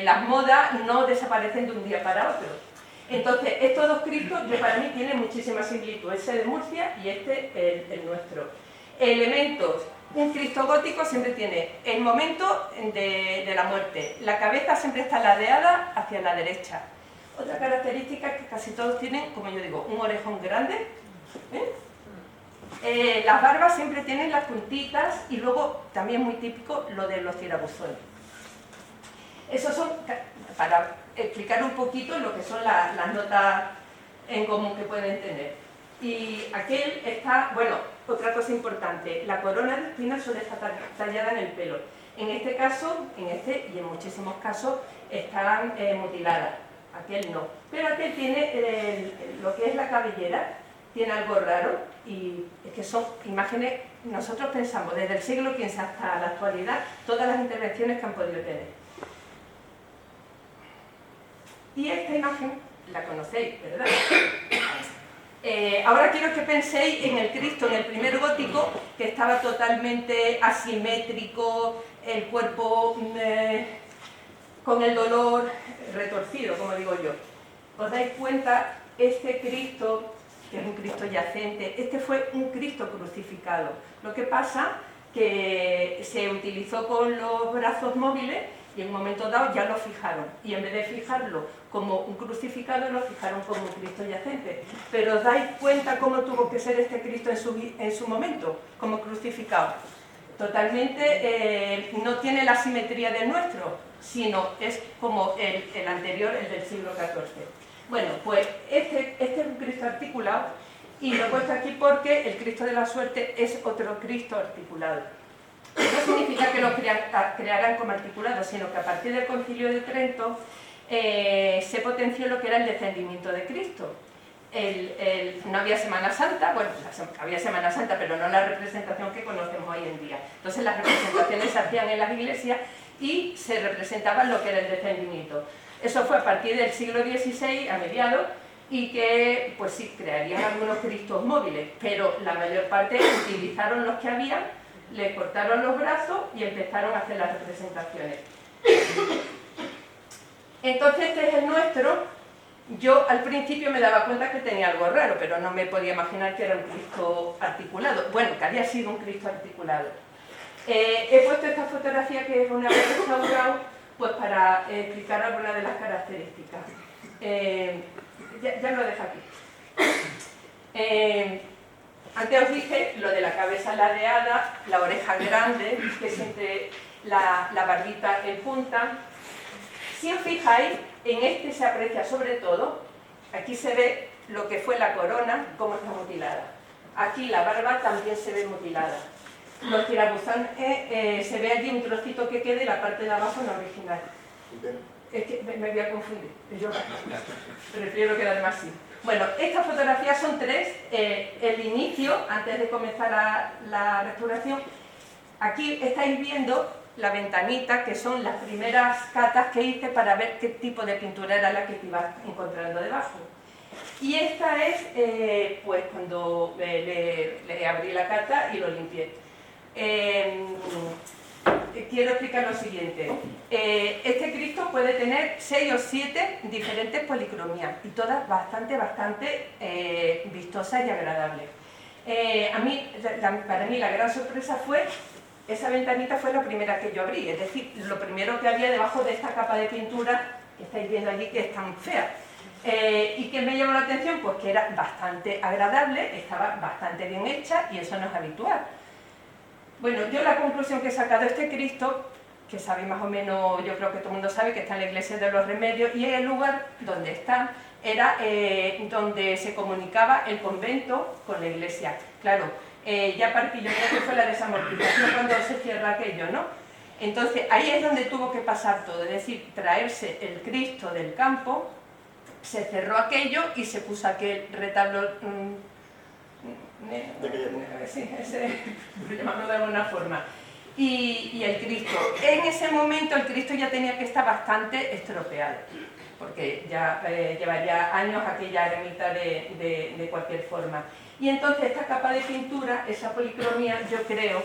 Las modas no desaparecen de un día para otro. Entonces, estos dos Cristos para mí tienen muchísima similitud, ese de Murcia y este el nuestro. Elementos, un Cristo gótico siempre tiene el momento de la muerte, la cabeza siempre está ladeada hacia la derecha. Otra característica es que casi todos tienen, como yo digo, un orejón grande, las barbas siempre tienen las puntitas y luego, también muy típico, lo de los tirabuzones. Esos son, para explicar un poquito lo que son las notas en común que pueden tener. Y aquel está, bueno, otra cosa importante, la corona de espinas suele estar tallada en el pelo. En este caso, en este y en muchísimos casos, están mutiladas. Aquel no. Pero aquel tiene lo que es la cabellera, tiene algo raro, y es que son imágenes, nosotros pensamos desde el siglo XV hasta la actualidad, todas las intervenciones que han podido tener. Y esta imagen la conocéis, ¿verdad? Ahora quiero que penséis en el Cristo, en el primer gótico, que estaba totalmente asimétrico, el cuerpo con el dolor retorcido, como digo yo. ¿Os dais cuenta? Este Cristo, que es un Cristo yacente, este fue un Cristo crucificado. Lo que pasa que se utilizó con los brazos móviles y en un momento dado ya lo fijaron, y en vez de fijarlo como un crucificado, lo fijaron como un Cristo yacente. Pero ¿os dais cuenta cómo tuvo que ser este Cristo en su momento, como crucificado? Totalmente no tiene la simetría del nuestro, sino es como el anterior, el del siglo XIV. Bueno, pues este es un Cristo articulado, y lo he puesto aquí porque el Cristo de la Suerte es otro Cristo articulado. No significa que lo crearan como articulados, sino que a partir del Concilio de Trento se potenció lo que era el descendimiento de Cristo. No había Semana Santa, bueno, había Semana Santa, pero no la representación que conocemos hoy en día. Entonces las representaciones se hacían en las iglesias y se representaban lo que era el descendimiento. Eso fue a partir del siglo XVI, a mediados, y que, pues sí, crearían algunos Cristos móviles, pero la mayor parte utilizaron los que habían, le cortaron los brazos y empezaron a hacer las representaciones. Entonces este es el nuestro. Yo al principio me daba cuenta que tenía algo raro, pero no me podía imaginar que era un Cristo articulado. Bueno, que había sido un Cristo articulado. He puesto esta fotografía que es una vez restaurado, pues para explicar algunas de las características. Ya lo dejo aquí. Antes os dije lo de la cabeza ladeada, la oreja grande, que siempre la barbita en punta. Si os fijáis, en este se aprecia sobre todo, aquí se ve lo que fue la corona, cómo está mutilada. Aquí la barba también se ve mutilada. Los tirabuzones, se ve allí un trocito que quede y la parte de abajo no original. Es que me voy a confundir, yo prefiero quedarme así. Bueno, estas fotografías son tres. El inicio, antes de comenzar la restauración, aquí estáis viendo la ventanita, que son las primeras catas que hice para ver qué tipo de pintura era la que te ibas encontrando debajo. Y esta es, pues cuando le abrí la cata y lo limpié. Quiero explicar lo siguiente. Este Cristo puede tener 6 o 7 diferentes policromías y todas bastante vistosas y agradables. Para mí la gran sorpresa fue, esa ventanita fue la primera que yo abrí, es decir, lo primero que había debajo de esta capa de pintura que estáis viendo allí, que es tan fea. ¿Y qué me llamó la atención? Pues que era bastante agradable, estaba bastante bien hecha y eso no es habitual. Bueno, yo la conclusión que he sacado de este Cristo, que sabéis más o menos, yo creo que todo el mundo sabe que está en la iglesia de los Remedios, y el lugar donde está era donde se comunicaba el convento con la iglesia. Claro, ya Parquillo que fue la desamortización cuando se cierra aquello, ¿no? Entonces ahí es donde tuvo que pasar todo, es decir, traerse el Cristo del campo, se cerró aquello y se puso aquel retablo... sí, por llamarlo de alguna forma. Y el Cristo. En ese momento el Cristo ya tenía que estar bastante estropeado, porque ya llevaría años aquella ermita de cualquier forma. Y entonces esta capa de pintura, esa policromía, yo creo,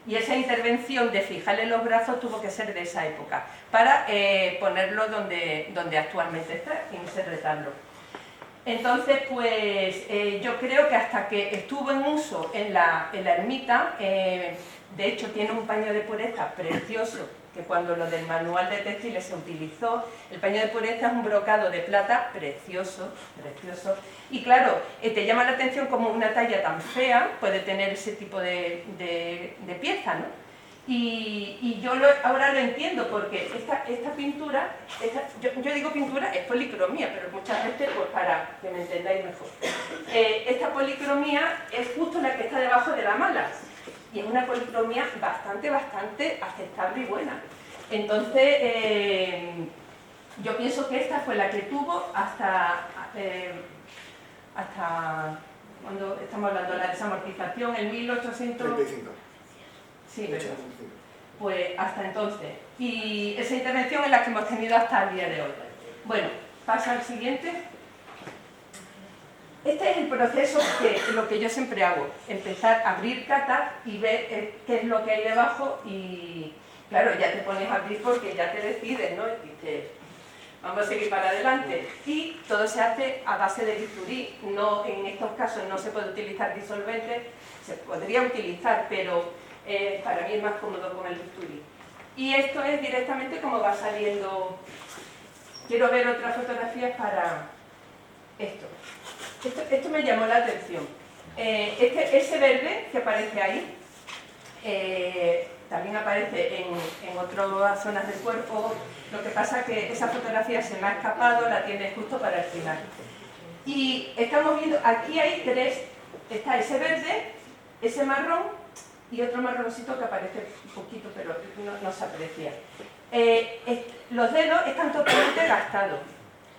y esa intervención de fijarle los brazos tuvo que ser de esa época, para ponerlo donde actualmente está, en ese retablo. Entonces, pues yo creo que hasta que estuvo en uso en la ermita, de hecho tiene un paño de pureza precioso, que cuando lo del manual de textiles se utilizó, el paño de pureza es un brocado de plata precioso, precioso, y claro, te llama la atención como una talla tan fea puede tener ese tipo de pieza, ¿no? Y yo ahora lo entiendo, porque esta pintura, yo digo pintura, es policromía, pero muchas veces, pues para que me entendáis mejor, esta policromía es justo la que está debajo de la mala, y es una policromía bastante aceptable y buena. Entonces, yo pienso que esta fue la que tuvo hasta cuando estamos hablando de la desamortización, en 1835. Sí, ¿verdad? Pues hasta entonces. Y esa intervención es la que hemos tenido hasta el día de hoy. Bueno, pasa al siguiente. Este es el proceso lo que yo siempre hago, empezar a abrir catas y ver qué es lo que hay debajo y, claro, ya te pones a abrir porque ya te decides, ¿no? Y dices, vamos a seguir para adelante. Y todo se hace a base de bisturí. No, en estos casos no se puede utilizar disolvente, se podría utilizar, pero para mí es más cómodo con el bisturí. Y esto es directamente como va saliendo. Quiero ver otras fotografías para esto. Esto me llamó la atención. Ese verde que aparece ahí, también aparece en otras zonas del cuerpo. Lo que pasa es que esa fotografía se me ha escapado, la tiene justo para el final. Y estamos viendo, aquí hay tres, está ese verde, ese marrón y otro marroncito que aparece un poquito, pero no se aprecia. Los dedos están totalmente gastados.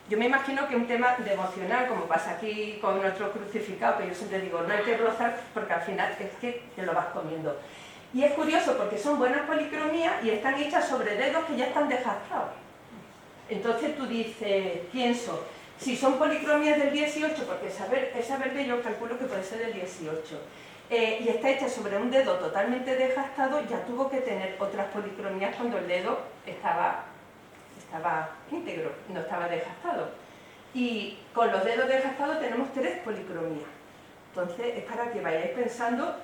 Yo me imagino que un tema de emocional, como pasa aquí con nuestro crucificado, que yo siempre digo, no hay que rozar porque al final es que te lo vas comiendo. Y es curioso porque son buenas policromías y están hechas sobre dedos que ya están desgastados. Entonces tú dices, pienso, si son policromías del 18, porque esa verde yo calculo que puede ser del 18, y está hecha sobre un dedo totalmente desgastado, ya tuvo que tener otras policromías cuando el dedo estaba íntegro, no estaba desgastado. Y con los dedos desgastados tenemos 3 policromías. Entonces es para que vayáis pensando,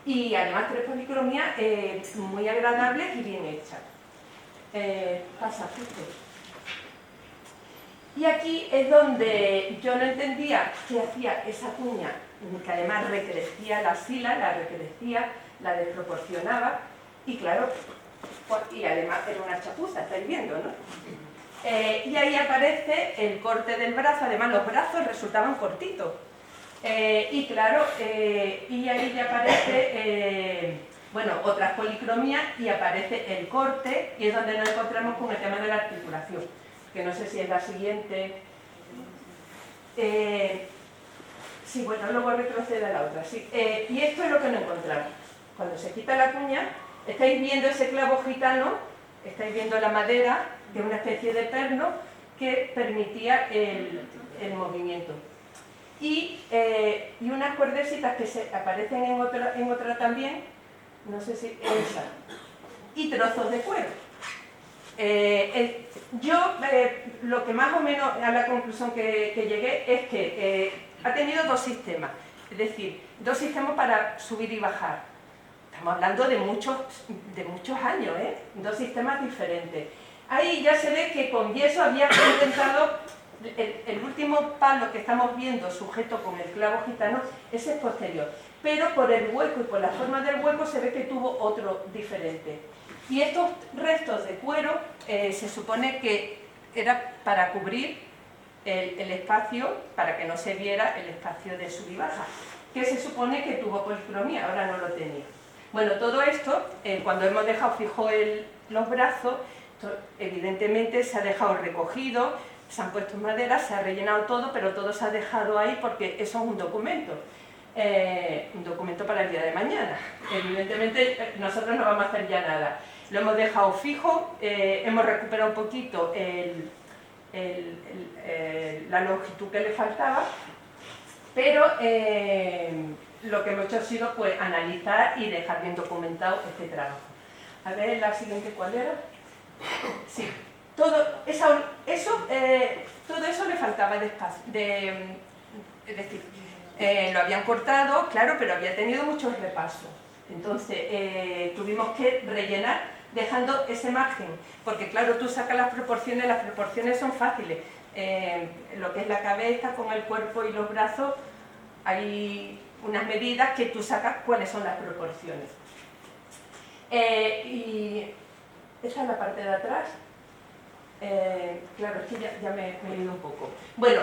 y además 3 policromías muy agradables y bien hechas. Pasa justo. Y aquí es donde yo no entendía qué hacía esa cuña, que además recrecía la sila, la desproporcionaba, y claro, y además era una chapuza, estáis viendo, ¿no? Y ahí aparece el corte del brazo, además los brazos resultaban cortitos. Y claro, y ahí ya aparece, bueno, otras policromías y aparece el corte, y es donde nos encontramos con el tema de la articulación, que no sé si es la siguiente. Sí, bueno, luego retrocede a la otra, sí. Y esto es lo que nos encontramos. Cuando se quita la cuña, Estáis viendo ese clavo gitano, estáis viendo la madera de una especie de perno que permitía el movimiento. Y unas cuerdecitas que aparecen en otra también, no sé si esa, y trozos de cuero. Lo que más o menos a la conclusión que llegué es que ha tenido dos sistemas, es decir, dos sistemas para subir y bajar. Estamos hablando de muchos años, dos sistemas diferentes. Ahí ya se ve que con yeso había intentado, el último palo que estamos viendo sujeto con el clavo gitano, ese es posterior. Pero por el hueco y por la forma del hueco se ve que tuvo otro diferente. Y estos restos de cuero se supone que era para cubrir el espacio, para que no se viera el espacio de sub y baja, que se supone que tuvo policromía, ahora no lo tenía. Bueno, todo esto, cuando hemos dejado fijo los brazos, evidentemente se ha dejado recogido, se han puesto madera, se ha rellenado todo, pero todo se ha dejado ahí porque eso es un documento para el día de mañana. Evidentemente nosotros no vamos a hacer ya nada. Lo hemos dejado fijo, hemos recuperado un poquito la longitud que le faltaba, pero lo que hemos hecho ha sido pues, analizar y dejar bien documentado este trabajo. A ver, la siguiente, ¿cuál era? Sí, todo eso le faltaba de espacio, es decir, lo habían cortado, claro, pero había tenido muchos repasos. Entonces tuvimos que rellenar dejando ese margen, porque claro, tú sacas las proporciones son fáciles. Lo que es la cabeza con el cuerpo y los brazos, hay unas medidas que tú sacas cuáles son las proporciones. Y esta es la parte de atrás. Claro, es que ya me he ido un poco. Bueno,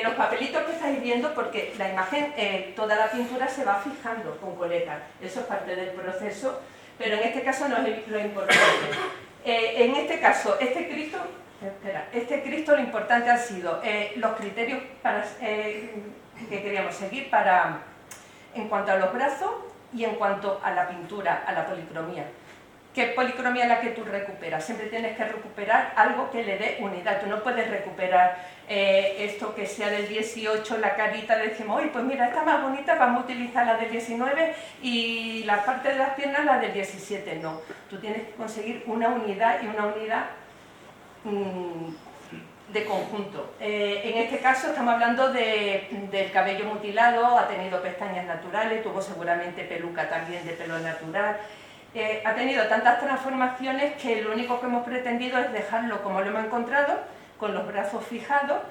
los papelitos que estáis viendo, porque la imagen, toda la pintura se va fijando con coleta, eso es parte del proceso, pero en este caso no es lo importante. En este caso, este Cristo lo importante han sido los criterios que queríamos seguir en cuanto a los brazos y en cuanto a la pintura, a la policromía. ¿Qué policromía es la que tú recuperas? Siempre tienes que recuperar algo que le dé unidad. Tú no puedes recuperar esto que sea del 18, la carita, decimos, oye, pues mira, esta más bonita, vamos a utilizar la del 19 y la parte de las piernas la del 17. No, tú tienes que conseguir una unidad y una unidad de conjunto. En este caso estamos hablando del cabello mutilado, ha tenido pestañas naturales, tuvo seguramente peluca también de pelo natural. Ha tenido tantas transformaciones que lo único que hemos pretendido es dejarlo como lo hemos encontrado, con los brazos fijados,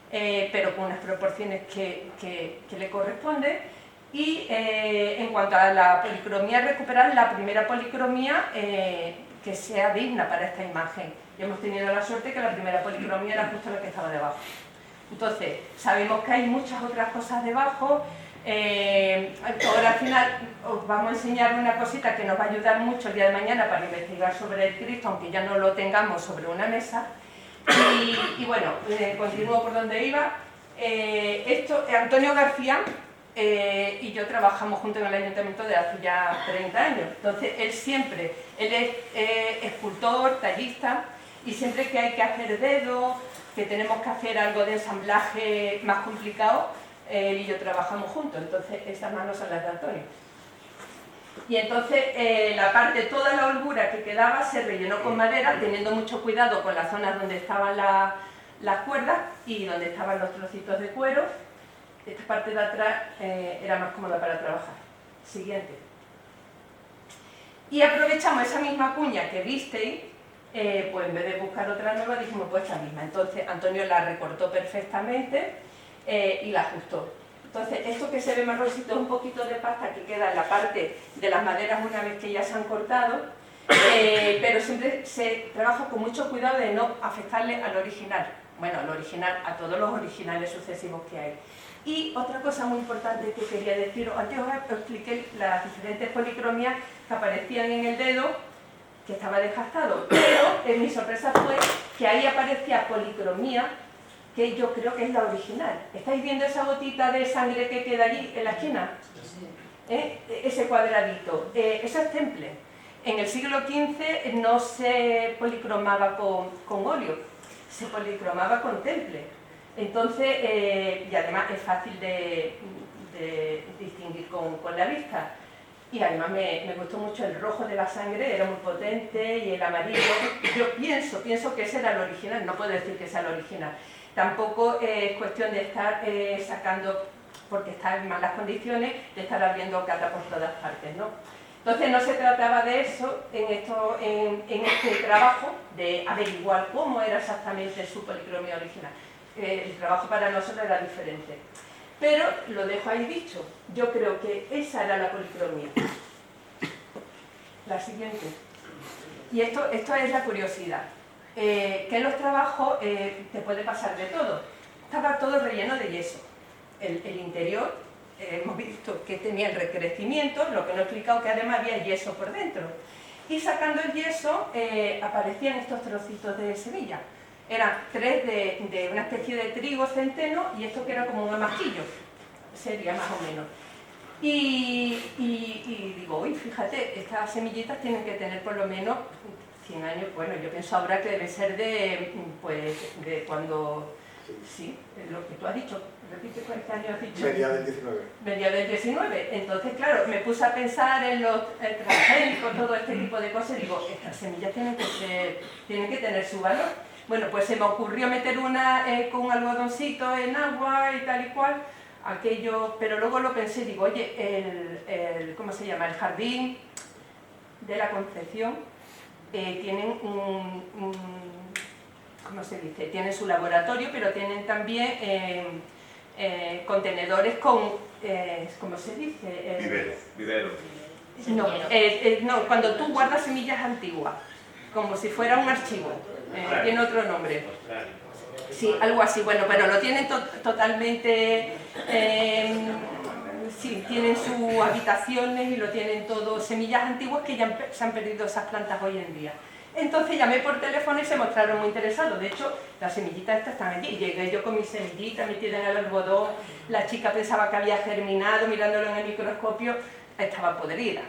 pero con unas proporciones que le corresponden. Y en cuanto a la policromía, recuperar la primera policromía que sea digna para esta imagen. Y hemos tenido la suerte que la primera policromía era justo la que estaba debajo. Entonces, sabemos que hay muchas otras cosas debajo. Ahora al final os vamos a enseñar una cosita que nos va a ayudar mucho el día de mañana para investigar sobre el Cristo, aunque ya no lo tengamos sobre una mesa. Y bueno, continúo por donde iba. Antonio García y yo trabajamos juntos en el ayuntamiento de hace ya 30 años. Entonces él es escultor, tallista, y siempre que hay que hacer dedos, que tenemos que hacer algo de ensamblaje más complicado, él y yo trabajamos juntos, entonces estas manos son las de Antonio. Y entonces toda la holgura que quedaba se rellenó con madera, teniendo mucho cuidado con las zonas donde estaban las cuerdas y donde estaban los trocitos de cuero. Esta parte de atrás era más cómoda para trabajar. Siguiente. Y aprovechamos esa misma cuña que visteis, pues en vez de buscar otra nueva, dijimos pues esta misma. Entonces Antonio la recortó perfectamente y la ajustó. Entonces esto que se ve marroncito es un poquito de pasta que queda en la parte de las maderas una vez que ya se han cortado, pero siempre se trabaja con mucho cuidado de no afectarle al original. Bueno, al original, a todos los originales sucesivos que hay. Y otra cosa muy importante que quería deciros, antes os expliqué las diferentes policromías que aparecían en el dedo, que estaba desgastado, pero mi sorpresa fue que ahí aparecía policromía, que yo creo que es la original. ¿Estáis viendo esa gotita de sangre que queda allí en la esquina? Ese cuadradito, eso es temple. En el siglo XV no se policromaba con óleo, se policromaba con temple. Entonces, y además es fácil de distinguir con la vista. Y además me gustó mucho el rojo de la sangre, era muy potente, y el amarillo. Yo pienso que ese era el original, no puedo decir que sea el original. Tampoco es cuestión de estar sacando, porque está en malas condiciones, de estar abriendo cata por todas partes, ¿no? Entonces no se trataba de eso en este trabajo, de averiguar cómo era exactamente su policromía original. El trabajo para nosotros era diferente. Pero lo dejo ahí dicho, yo creo que esa era la policromía. La siguiente. Y esto es la curiosidad. Que en los trabajos te puede pasar de todo. Estaba todo relleno de yeso. El interior, hemos visto que tenía el recrecimiento, lo que no he explicado que además había yeso por dentro. Y sacando el yeso aparecían estos trocitos de semilla. Eran 3 de una especie de trigo centeno y esto que era como un amasquillo, sería más o menos. Y digo, uy, fíjate, estas semillitas tienen que tener por lo menos 100 años. Bueno, yo pienso ahora que debe ser de cuando, sí, lo que tú has dicho, repite cuántos años has dicho. Media del 19. Media del 19. Entonces, claro, me puse a pensar en los transgénicos, todo este tipo de cosas, y digo, estas semillas tienen que tener su valor. Bueno, pues se me ocurrió meter una con un algodoncito en agua y tal y cual, aquello, pero luego lo pensé, digo, oye, ¿cómo se llama? El jardín de la Concepción tienen ¿cómo se dice? Tienen su laboratorio, pero tienen también contenedores con, ¿cómo se dice? Vivero. No, cuando tú guardas semillas antiguas, como si fuera un archivo, tiene otro nombre. Sí, algo así. Bueno, pero lo tienen totalmente, sí, tienen sus habitaciones y lo tienen todo, semillas antiguas que ya se han perdido esas plantas hoy en día. Entonces llamé por teléfono y se mostraron muy interesados. De hecho, las semillitas estas están allí. Llegué yo con mis semillitas metida en el algodón, la chica pensaba que había germinado, mirándolo en el microscopio, estaba podrida.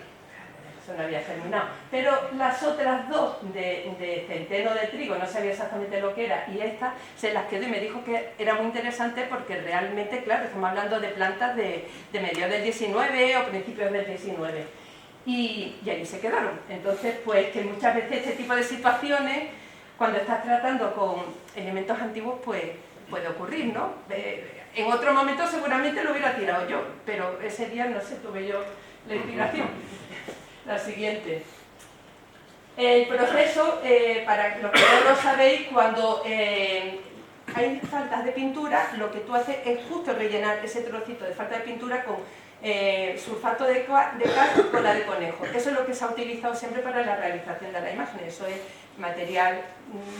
Eso no había germinado. Pero las otras dos de centeno de trigo, no sabía exactamente lo que era, y esta se las quedó y me dijo que era muy interesante porque realmente, claro, estamos hablando de plantas de mediados del 19 o principios del 19. Y allí se quedaron. Entonces, pues que muchas veces este tipo de situaciones, cuando estás tratando con elementos antiguos, pues puede ocurrir, ¿no? En otro momento seguramente lo hubiera tirado yo, pero ese día, no sé, tuve yo la inspiración. La siguiente. El proceso, para los que no lo sabéis, cuando hay faltas de pintura, lo que tú haces es justo rellenar ese trocito de falta de pintura con sulfato de cal con cola de conejo. Eso es lo que se ha utilizado siempre para la realización de la imagen. Eso es material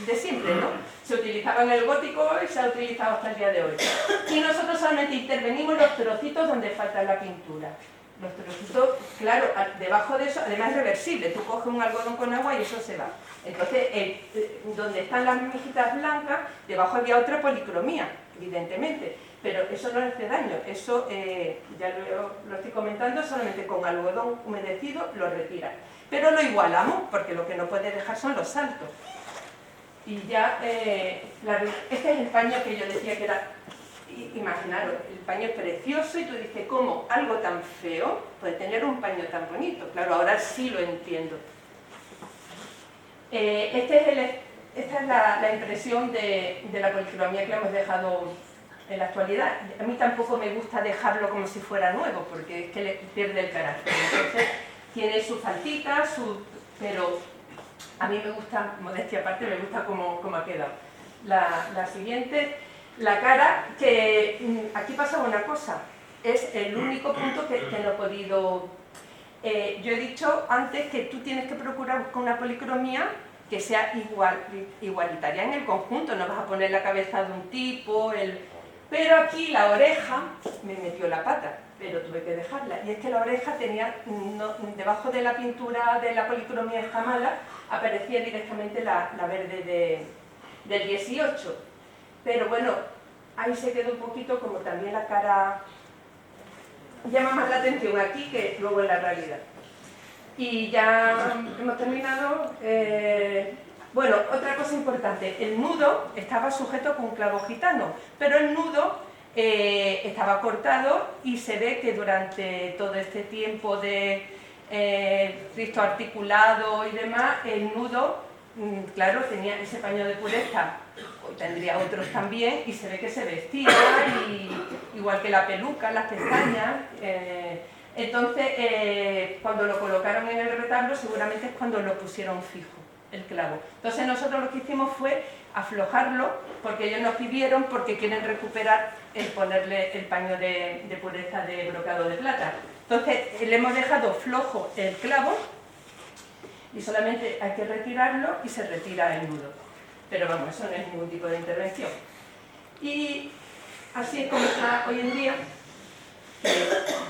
de siempre, ¿no? Se utilizaba en el gótico y se ha utilizado hasta el día de hoy. Y nosotros solamente intervenimos los trocitos donde falta la pintura. Los trocitos, claro, debajo de eso, además es reversible, tú coges un algodón con agua y eso se va. Entonces, donde están las mijitas blancas, debajo había otra policromía, evidentemente, pero eso no le hace daño, eso, ya lo estoy comentando, solamente con algodón humedecido lo retiras. Pero lo igualamos, porque lo que no puede dejar son los saltos. Y ya, este es el paño que yo decía que era... Imaginaros, el paño es precioso y tú dices, ¿cómo algo tan feo puede tener un paño tan bonito? Claro, ahora sí lo entiendo. Esta es la impresión de la policromía que hemos dejado en la actualidad. A mí tampoco me gusta dejarlo como si fuera nuevo, porque es que le pierde el carácter. Entonces, tiene sus faltitas, pero a mí me gusta, modestia aparte, me gusta cómo ha quedado. La siguiente... La cara, que aquí pasa una cosa, es el único punto que no he podido... yo he dicho antes que tú tienes que procurar buscar una policromía que sea igualitaria en el conjunto, no vas a poner la cabeza de un tipo, pero aquí la oreja me metió la pata, pero tuve que dejarla, y es que la oreja tenía, debajo de la pintura de la policromía esta mala, aparecía directamente la verde del 18. Pero bueno, ahí se quedó un poquito como también la cara llama más la atención aquí que luego en la realidad. Y ya hemos terminado. Bueno, otra cosa importante, el nudo estaba sujeto con un clavo gitano, pero el nudo estaba cortado y se ve que durante todo este tiempo de Cristo articulado y demás, el nudo, claro, tenía ese paño de pureza, tendría otros también, y se ve que se vestía, igual que la peluca, las pestañas. Entonces, cuando lo colocaron en el retablo, seguramente es cuando lo pusieron fijo, el clavo. Entonces nosotros lo que hicimos fue aflojarlo, porque ellos nos pidieron, porque quieren recuperar el ponerle el paño de pureza de brocado de plata. Entonces le hemos dejado flojo el clavo y solamente hay que retirarlo y se retira el nudo. Pero vamos, eso no es ningún tipo de intervención. Y así es como está hoy en día.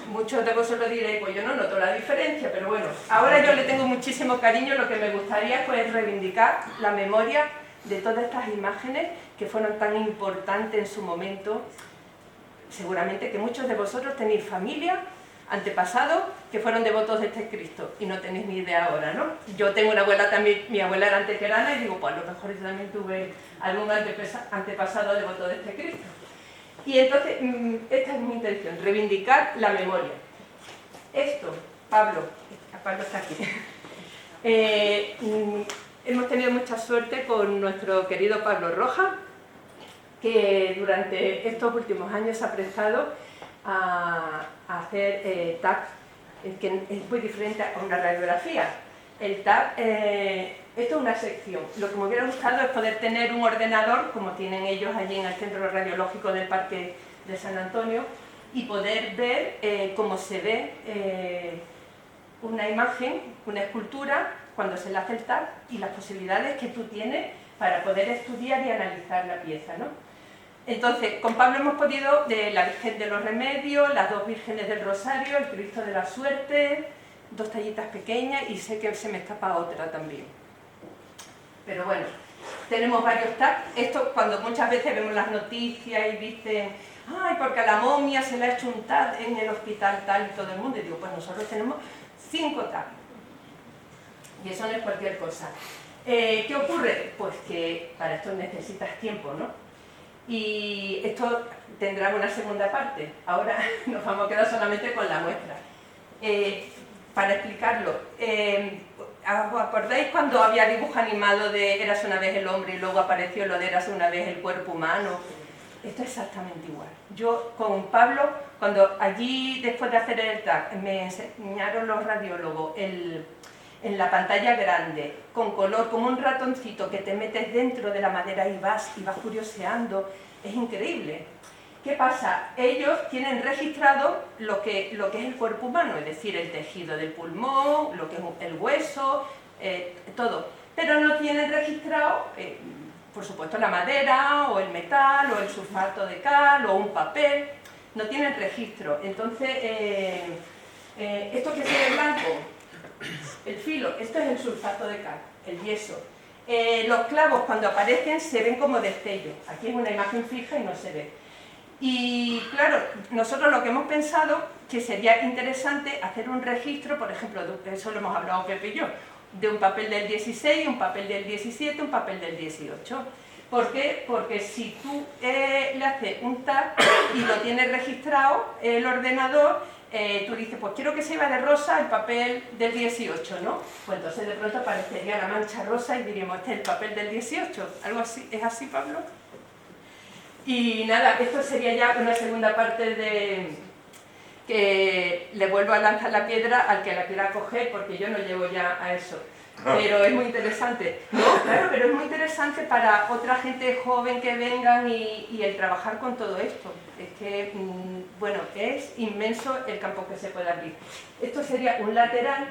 Muchos de vosotros diréis, pues yo no noto la diferencia, pero bueno, ahora yo le tengo muchísimo cariño. Lo que me gustaría pues reivindicar la memoria de todas estas imágenes que fueron tan importantes en su momento. Seguramente que muchos de vosotros tenéis familia, antepasados, que fueron devotos de este Cristo y no tenéis ni idea ahora, ¿no? Yo tengo una abuela también, mi abuela era antequerana, y digo, pues a lo mejor yo también tuve algún antepasado devoto de este Cristo. Y entonces, esta es mi intención, reivindicar la memoria. Esto, Pablo está aquí. Hemos tenido mucha suerte con nuestro querido Pablo Rojas, que durante estos últimos años se ha prestado a hacer TAC, que es muy diferente a una radiografía. El TAC, esto es una sección. Lo que me hubiera gustado es poder tener un ordenador, como tienen ellos allí en el Centro Radiológico del Parque de San Antonio, y poder ver cómo se ve una imagen, una escultura, cuando se le hace el TAC, y las posibilidades que tú tienes para poder estudiar y analizar la pieza, ¿no? Entonces, con Pablo hemos podido de la Virgen de los Remedios, las dos Vírgenes del Rosario, el Cristo de la Suerte, dos tallitas pequeñas, y sé que se me escapa otra también. Pero bueno, tenemos varios tags. Esto cuando muchas veces vemos las noticias y dicen, ay, porque a la momia se le ha hecho un tag en el hospital tal y todo el mundo. Y digo, pues nosotros tenemos 5 tags. Y eso no es cualquier cosa. ¿Qué ocurre? Pues que para esto necesitas tiempo, ¿no? Y esto tendrá una segunda parte. Ahora nos vamos a quedar solamente con la muestra. Para explicarlo, ¿os acordáis cuando había dibujo animado de Érase una vez el hombre y luego apareció lo de Érase una vez el cuerpo humano? Esto es exactamente igual. Yo con Pablo, cuando allí después de hacer el TAC me enseñaron los radiólogos en la pantalla grande, con color, como un ratoncito que te metes dentro de la madera y vas curioseando, es increíble. ¿Qué pasa? Ellos tienen registrado lo que es el cuerpo humano, es decir, el tejido del pulmón, lo que es el hueso, todo. Pero no tienen registrado, por supuesto, la madera, o el metal, o el sulfato de cal, o un papel. No tienen registro. Entonces, esto que se ve blanco, el filo, esto es el sulfato de cal, el yeso. Los clavos, cuando aparecen, se ven como destellos. Aquí es una imagen fija y no se ve. Y claro, nosotros lo que hemos pensado que sería interesante hacer un registro, por ejemplo, de eso lo hemos hablado Pepe y yo, de un papel del 16, un papel del 17, un papel del 18. ¿Por qué? Porque si tú le haces un tag y lo tienes registrado el ordenador, tú dices, pues quiero que se iba de rosa el papel del 18, ¿no? Pues entonces de pronto aparecería la mancha rosa y diríamos, este es el papel del 18. ¿Algo así? ¿Es así, Pablo? Y nada, esto sería ya una segunda parte de que le vuelvo a lanzar la piedra al que la quiera coger, porque yo no llego ya a eso. Pero es muy interesante. No, claro, pero es muy interesante para otra gente joven que vengan y el trabajar con todo esto. Es que, bueno, es inmenso el campo que se puede abrir. Esto sería un lateral,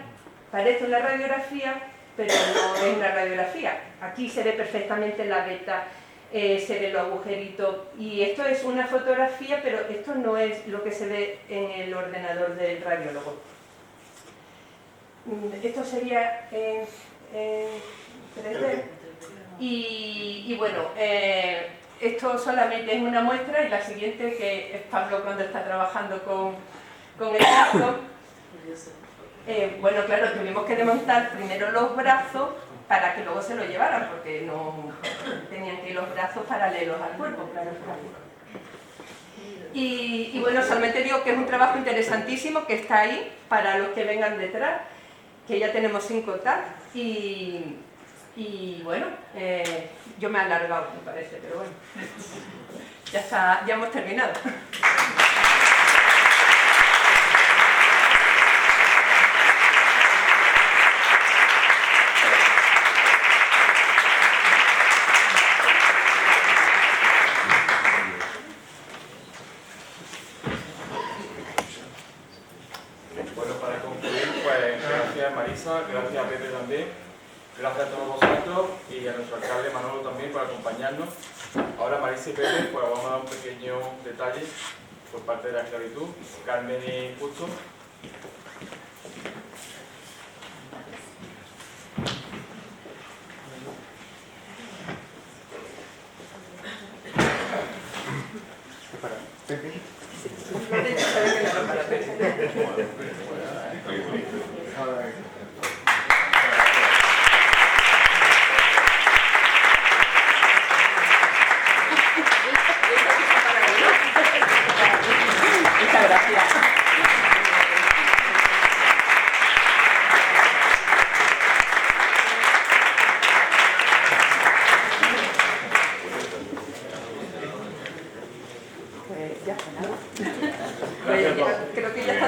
parece una radiografía, pero no es una radiografía. Aquí se ve perfectamente la veta, se ven los agujeritos, y esto es una fotografía, pero esto no es lo que se ve en el ordenador del radiólogo. Esto sería 3D. Y bueno, esto solamente es una muestra, y la siguiente, que es Pablo cuando está trabajando con el caso. bueno, claro, tuvimos que desmontar primero los brazos para que luego se lo llevaran, porque no tenían que ir los brazos paralelos al cuerpo, claro. Y bueno, solamente digo que es un trabajo interesantísimo que está ahí para los que vengan detrás, que ya tenemos 5 tags y bueno, yo me he alargado, me parece, pero bueno, ya está, ya hemos terminado. Bueno, para concluir, pues gracias Marisa, gracias a Pepe también, gracias a todos vosotros y a nuestro alcalde Manolo también por acompañarnos. Ahora Marisa y Pepe, pues vamos a dar un pequeño detalle por parte de la esclavitud. Carmen y Justo. Muchas gracias. Pues ya está, nada. Pues ya, creo que ya